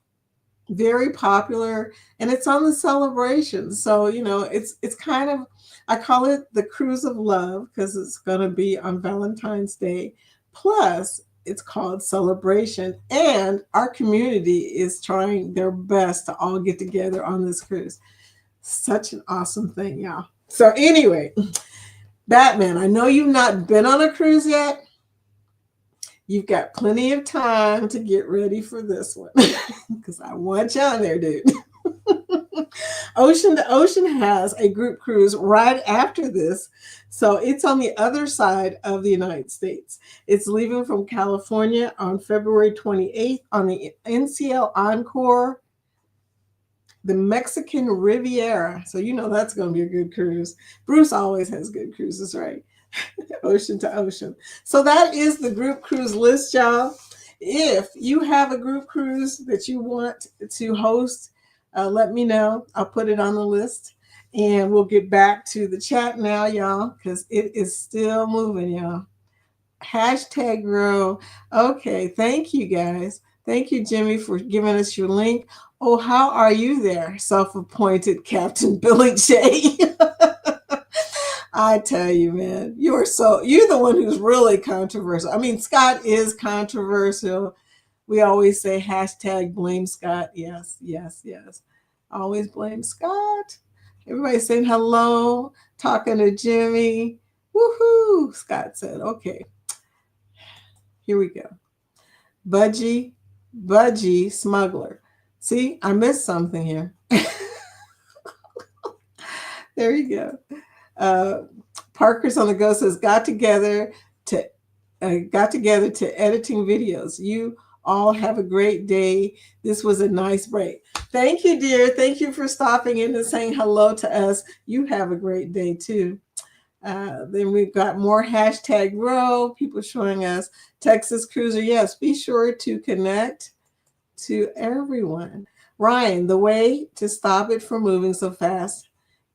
very popular and it's on the celebration. So, it's kind of, I call it the cruise of love because it's going to be on Valentine's Day. Plus, it's called Celebration, and our community is trying their best to all get together on this cruise. Such an awesome thing, y'all. So anyway, Batman, I know you've not been on a cruise yet. You've got plenty of time to get ready for this one because I want you on there, dude. Ocean to Ocean has a group cruise right after this. So it's on the other side of the United States. It's leaving from California on February 28th on the NCL Encore, the Mexican Riviera. So that's going to be a good cruise. Bruce always has good cruises, right? Ocean to Ocean. So that is the group cruise list, y'all. If you have a group cruise that you want to host, let me know. I'll put it on the list. And we'll get back to the chat now, y'all, because it is still moving, y'all. Hashtag grow. Okay, thank you, guys. Thank you, Jimmy, for giving us your link. Oh, how are you there, self-appointed Captain Billy J? I tell you, man, you're the one who's really controversial. I mean, Scott is controversial. We always say hashtag blame Scott. Yes, yes, yes. Always blame Scott. Everybody's saying hello, talking to Jimmy. Woohoo, Scott said. Okay, here we go. Budgie Smuggler. See, I missed something here. There you go. Parker's on the go says, to got together to editing videos. You all have a great day. This was a nice break. Thank you, dear. Thank you for stopping in and saying hello to us. You have a great day too. Then we've got more hashtag grow, people showing us Texas Cruiser. Yes, be sure to connect to everyone. Ryan, the way to stop it from moving so fast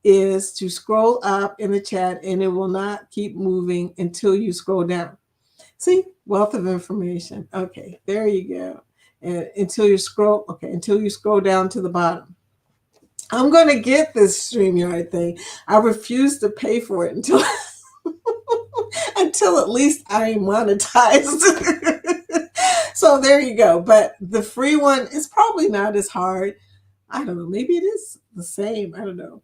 is to scroll up in the chat and it will not keep moving until you scroll down. See, wealth of information. Okay, there you go. And until you scroll down to the bottom. I'm going to get this StreamYard thing. I refuse to pay for it until until at least I am monetized. So there you go. But the free one is probably not as hard. I don't know. Maybe it is the same. I don't know.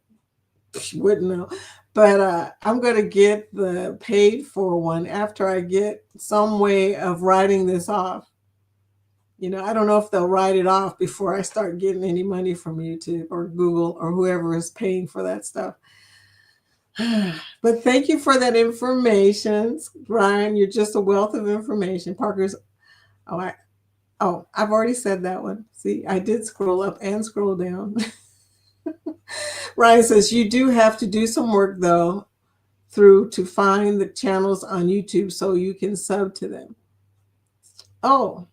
Wouldn't know. But I'm going to get the paid for one after I get some way of writing this off. I don't know if they'll write it off before I start getting any money from YouTube or Google or whoever is paying for that stuff. But thank you for that information, Ryan. You're just a wealth of information. Parker's, I've already said that one. See, I did scroll up and scroll down. Ryan says, you do have to do some work, though, to find the channels on YouTube so you can sub to them. Oh,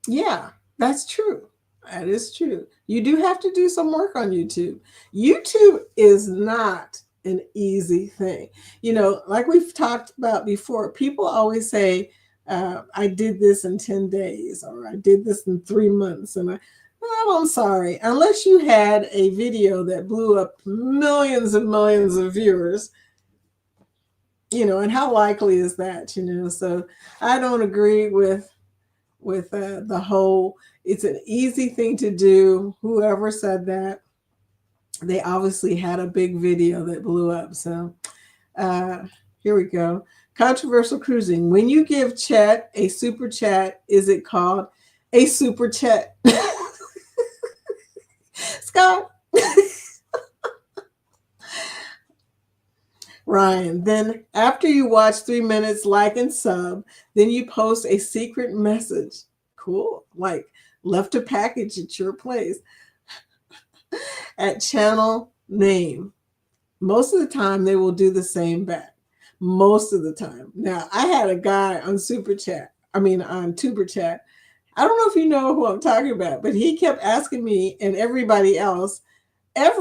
yeah, that's true. That is true. You do have to do some work on YouTube. YouTube is not an easy thing. Like we've talked about before, people always say, I did this in 10 days, or I did this in 3 months. And I'm sorry, unless you had a video that blew up millions and millions of viewers, and how likely is that, So I don't agree with the whole, it's an easy thing to do. Whoever said that, they obviously had a big video that blew up. So here we go. Controversial cruising. When you give Chat a super chat, is it called a super chat? Scott. Ryan, then after you watch 3 minutes, like and sub, then you post a secret message. Cool. Like left a package at your place at channel name. Most of the time they will do the same back. Most of the time. Now, I had a guy on on Tuber Chat. I don't know if you know who I'm talking about, but he kept asking me and everybody else if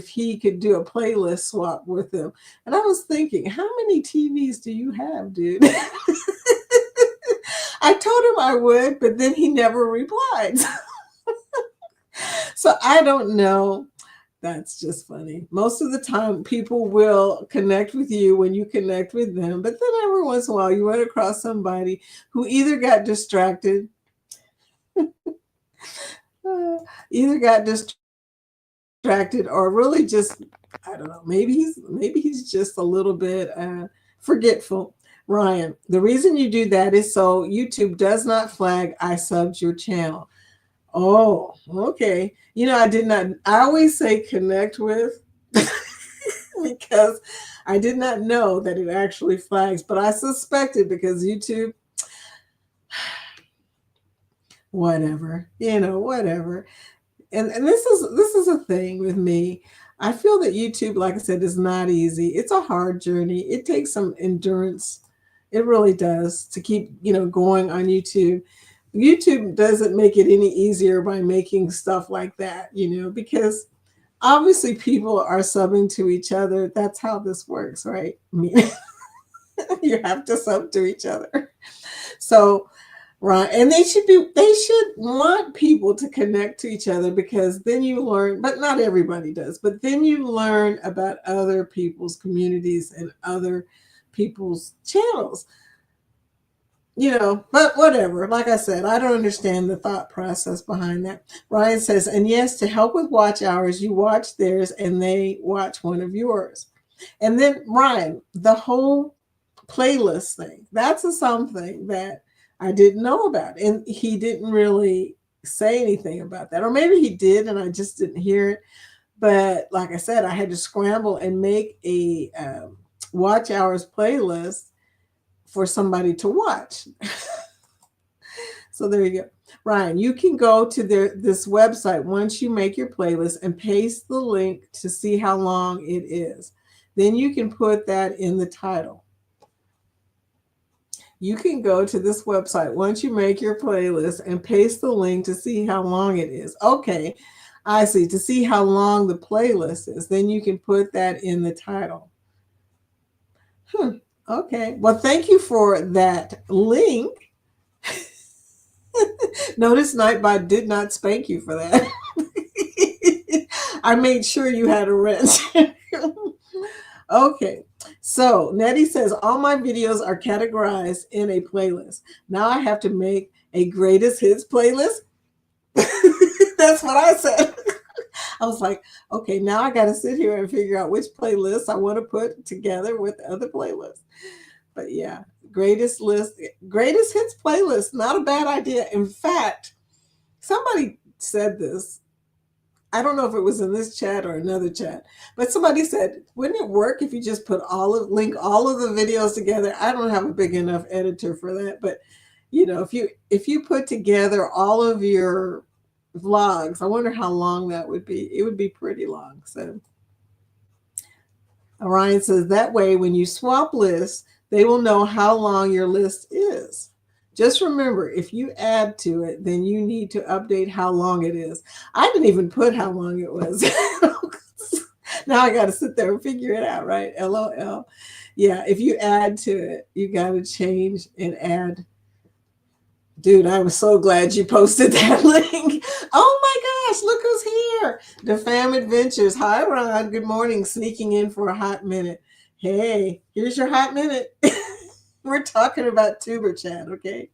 he could do a playlist swap with them. And I was thinking, how many TVs do you have, dude? I told him I would, but then he never replied. So I don't know. That's just funny. Most of the time, people will connect with you when you connect with them. But then every once in a while, you run across somebody who either got distracted, or really just, I don't know, maybe he's just a little bit forgetful. Ryan, the reason you do that is so YouTube does not flag I subbed your channel. Oh, okay. I always say connect with because I did not know that it actually flags, but I suspected because YouTube, whatever. And this is a thing with me. I feel that YouTube, like I said, is not easy. It's a hard journey. It takes some endurance. It really does to keep, going on YouTube. YouTube doesn't make it any easier by making stuff like that, because obviously people are subbing to each other. That's how this works, right? I mean, you have to sub to each other. So, right. And they should want people to connect to each other because then you learn, but not everybody does, but then you learn about other people's communities and other people's channels. But whatever. Like I said, I don't understand the thought process behind that. Ryan says, and yes, to help with watch hours, you watch theirs and they watch one of yours. And then Ryan, the whole playlist thing, that's something that I didn't know about. And he didn't really say anything about that. Or maybe he did and I just didn't hear it. But like I said, I had to scramble and make a watch hours playlist for somebody to watch. So there you go. Ryan, you can go to this website once you make your playlist and paste the link to see how long it is. Then you can put that in the title. You can go to this website once you make your playlist and paste the link to see how long it is. Okay, I see. To see how long the playlist is, then you can put that in the title. Okay. Well, thank you for that link. Notice Nightbot did not spank you for that. I made sure you had a wrench. Okay. So Nettie says all my videos are categorized in a playlist. Now I have to make a greatest hits playlist. That's what I said. I was like, okay, now I got to sit here and figure out which playlist I want to put together with other playlists. But yeah, greatest hits playlist, not a bad idea. In fact, somebody said this. I don't know if it was in this chat or another chat, but somebody said, wouldn't it work if you just put link all of the videos together? I don't have a big enough editor for that, but if you put together all of your vlogs, I wonder how long that would be. It would be pretty long. So Orion says that way when you swap lists, they will know how long your list is. Just remember, if you add to it, then you need to update how long it is. I didn't even put how long it was. Now I got to sit there and figure it out, right? LOL. Yeah, if you add to it, you got to change and add. Dude, I was so glad you posted that link. Oh my gosh, look who's here. The Fam Adventures. Hi, Ron. Good morning. Sneaking in for a hot minute. Hey, here's your hot minute. We're talking about tuber chat, okay?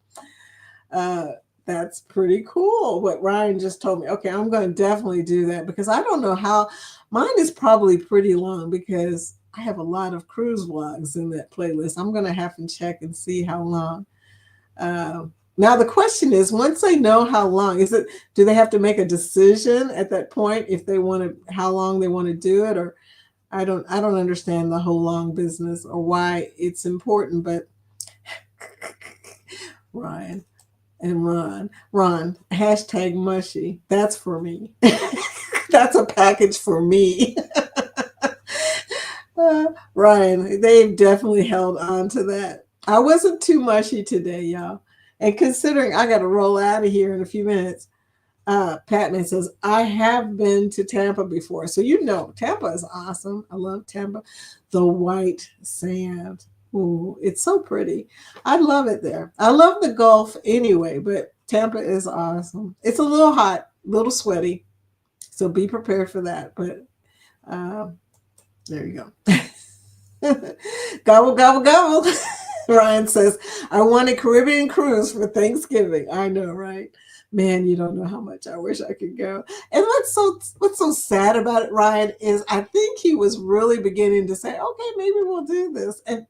That's pretty cool what Ryan just told me. Okay, I'm going to definitely do that because I don't know how. Mine is probably pretty long because I have a lot of cruise vlogs in that playlist. I'm going to have to check and see how long. Now the question is, once they know how long, do they have to make a decision at that point if they want to, how long they want to do it? Or I don't understand the whole long business or why it's important, but Ryan and Ron, hashtag mushy. That's for me. That's a package for me. Ryan, they've definitely held on to that. I wasn't too mushy today, y'all. And considering I got to roll out of here in a few minutes, Patman says, I have been to Tampa before. So Tampa is awesome. I love Tampa. The white sand. Ooh, it's so pretty. I love it there. I love the Gulf anyway, but Tampa is awesome. It's a little hot, a little sweaty. So be prepared for that. But there you go. Gobble, gobble, gobble. Ryan says, I want a Caribbean cruise for Thanksgiving. I know, right? Man, you don't know how much I wish I could go. And what's so sad about it, Ryan, is I think he was really beginning to say, okay, maybe we'll do this. And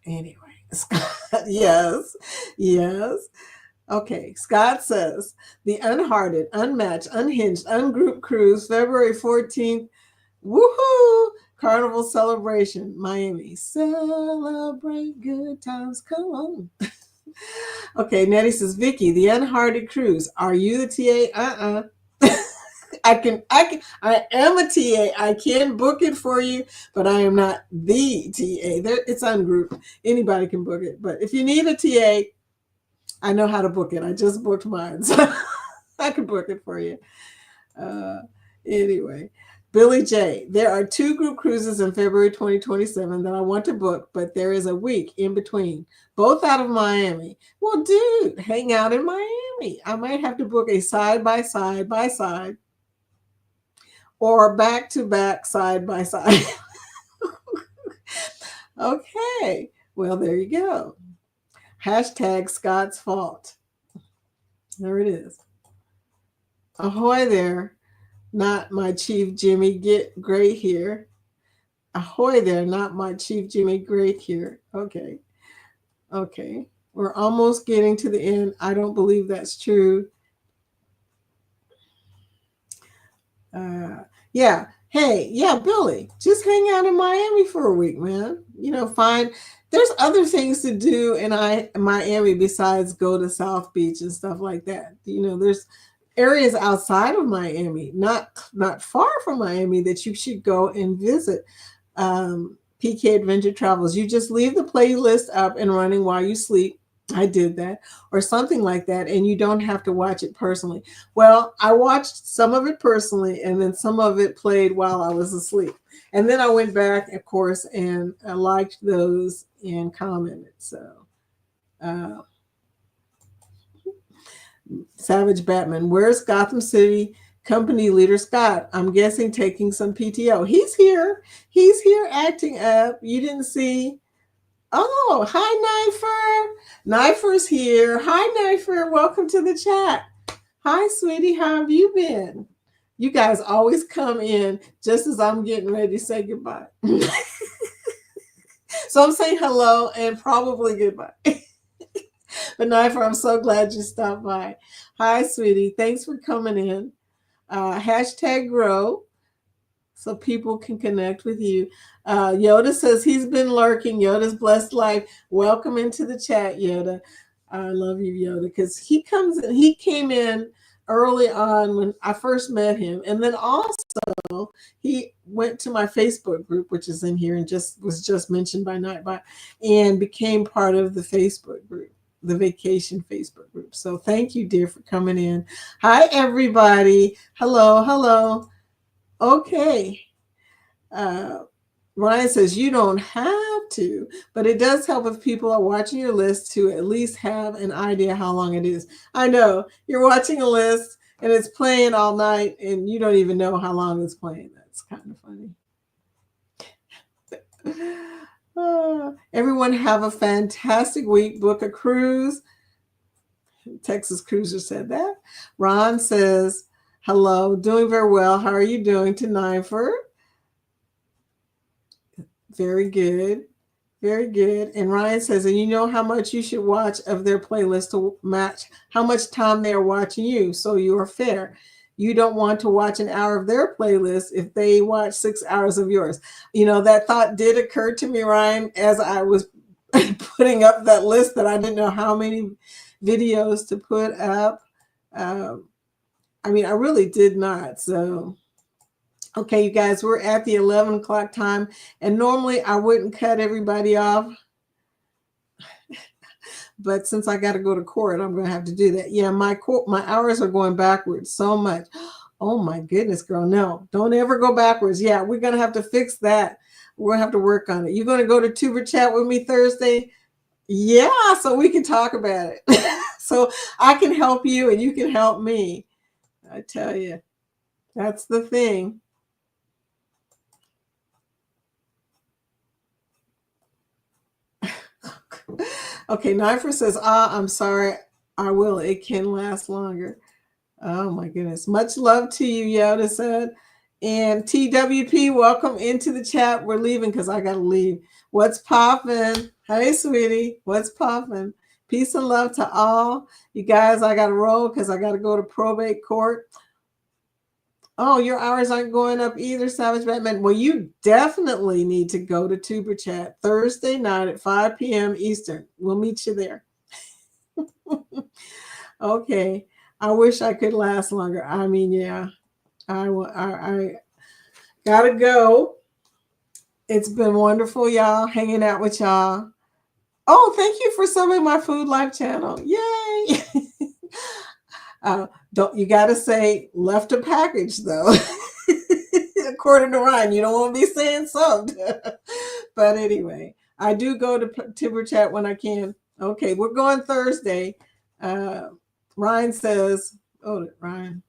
anyway, Scott, yes. Okay, Scott says, the unhearted, unmatched, unhinged, ungrouped cruise, February 14th. Woohoo! Carnival celebration, Miami. Celebrate good times. Come on. Okay, Nettie says, Vicky, the unhearted cruise. Are you the TA? I am a TA. I can book it for you, but I am not the TA. It's ungrouped. Anybody can book it. But if you need a TA, I know how to book it. I just booked mine. So I can book it for you. Anyway. Billy J, there are 2 group cruises in February 2027 that I want to book, but there is a week in between, both out of Miami. Well, dude, hang out in Miami. I might have to book a side by side or back to back side by side. Okay, well, there you go. Hashtag Scott's fault. There it is. Ahoy there. Not my Chief Jimmy Great here. Ahoy there, not my Chief Jimmy Great here. Okay. We're almost getting to the end. I don't believe that's true. Yeah. Hey, yeah, Billy, just hang out in Miami for a week, man. Find there's other things to do in Miami besides go to South Beach and stuff like that. There's areas outside of Miami, not far from Miami, that you should go and visit. PK Adventure Travels. You just leave the playlist up and running while you sleep. I did that, or something like that, and you don't have to watch it personally. Well, I watched some of it personally, and then some of it played while I was asleep. And then I went back, of course, and I liked those and commented. So, uh, Savage Batman, where's Gotham City company leader Scott? I'm guessing taking some PTO. He's here. He's here acting up. You didn't see. Oh, hi, Nifer. Nifer's here. Hi, Nifer. Welcome to the chat. Hi, sweetie. How have you been? You guys always come in just as I'm getting ready to say goodbye. So I'm saying hello and probably goodbye. But Nifer, I'm so glad you stopped by. Hi, sweetie. Thanks for coming in. Hashtag grow so people can connect with you. Yoda says he's been lurking. Yoda's blessed life. Welcome into the chat, Yoda. I love you, Yoda, because he came in early on when I first met him. And then also he went to my Facebook group, which is in here and was just mentioned by Nightbot, and became part of the Facebook group, the vacation Facebook group. So thank you, dear, for coming in. Hi, everybody. Hello. Okay. Ryan says you don't have to, but it does help if people are watching your list to at least have an idea how long it is. I know you're watching a list and it's playing all night and you don't even know how long it's playing. That's kind of funny. Everyone have a fantastic week. Book a cruise. Texas Cruiser said that. Ron says, hello, doing very well. How are you doing tonight, Very good. Very good. And Ryan says, and you know how much you should watch of their playlist to match how much time they are watching you. So you are fair. You don't want to watch an hour of their playlist if they watch 6 hours of yours. That thought did occur to me, Ryan, as I was putting up that list, that I didn't know how many videos to put up. I really did not. So okay, you guys, we're at the 11 o'clock time, and normally I wouldn't cut everybody off, but since I got to go to court, I'm going to have to do that. Yeah, my hours are going backwards so much. Oh my goodness, girl, no, don't ever go backwards. Yeah, we're going to have to fix that. We're going to have to work on it. You're going to go to Tuber Chat with me Thursday? Yeah, so we can talk about it. So I can help you and you can help me. I tell you, that's the thing. Okay, Nifer says, I'm sorry. I will. It can last longer. Oh my goodness. Much love to you, Yoda said. And TWP, welcome into the chat. We're leaving because I got to leave. What's poppin'? Hey, sweetie. What's poppin'? Peace and love to all. You guys, I got to roll because I got to go to probate court. Oh, your hours aren't going up either, Savage Batman. Well, you definitely need to go to Tuber Chat Thursday night at 5 p.m. Eastern. We'll meet you there. Okay. I wish I could last longer. Yeah, I gotta go. It's been wonderful, y'all, hanging out with y'all. Oh, thank you for subbing my Food Life channel. Yay. Don't you got to say left a package though. According to Ryan, you don't want to be saying subbed. But anyway, I do go to Tuber Chat when I can. Okay, we're going Thursday. Ryan says, oh, Ryan,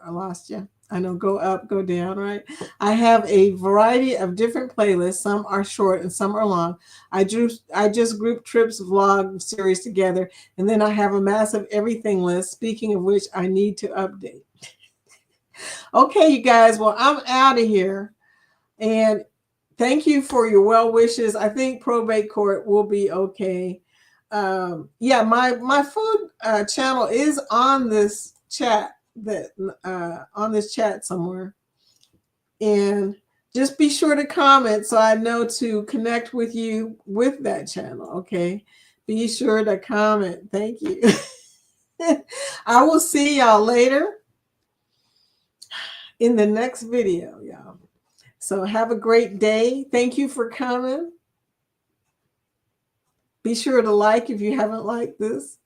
I lost you. I know, go up, go down, right? I have a variety of different playlists. Some are short and some are long. I just group trips vlog series together, and then I have a massive everything list, speaking of which I need to update. Okay, you guys, well, I'm out of here. And thank you for your well wishes. I think probate court will be okay. Yeah, my food channel is on this chat. that on this chat somewhere. And just be sure to comment so I know to connect with you with that channel. Okay. Be sure to comment. Thank you. I will see y'all later in the next video, y'all. So have a great day. Thank you for coming. Be sure to like if you haven't liked this.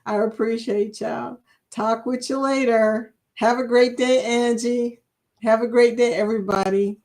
I appreciate y'all. Talk with you later. Have a great day, Angie. Have a great day, everybody.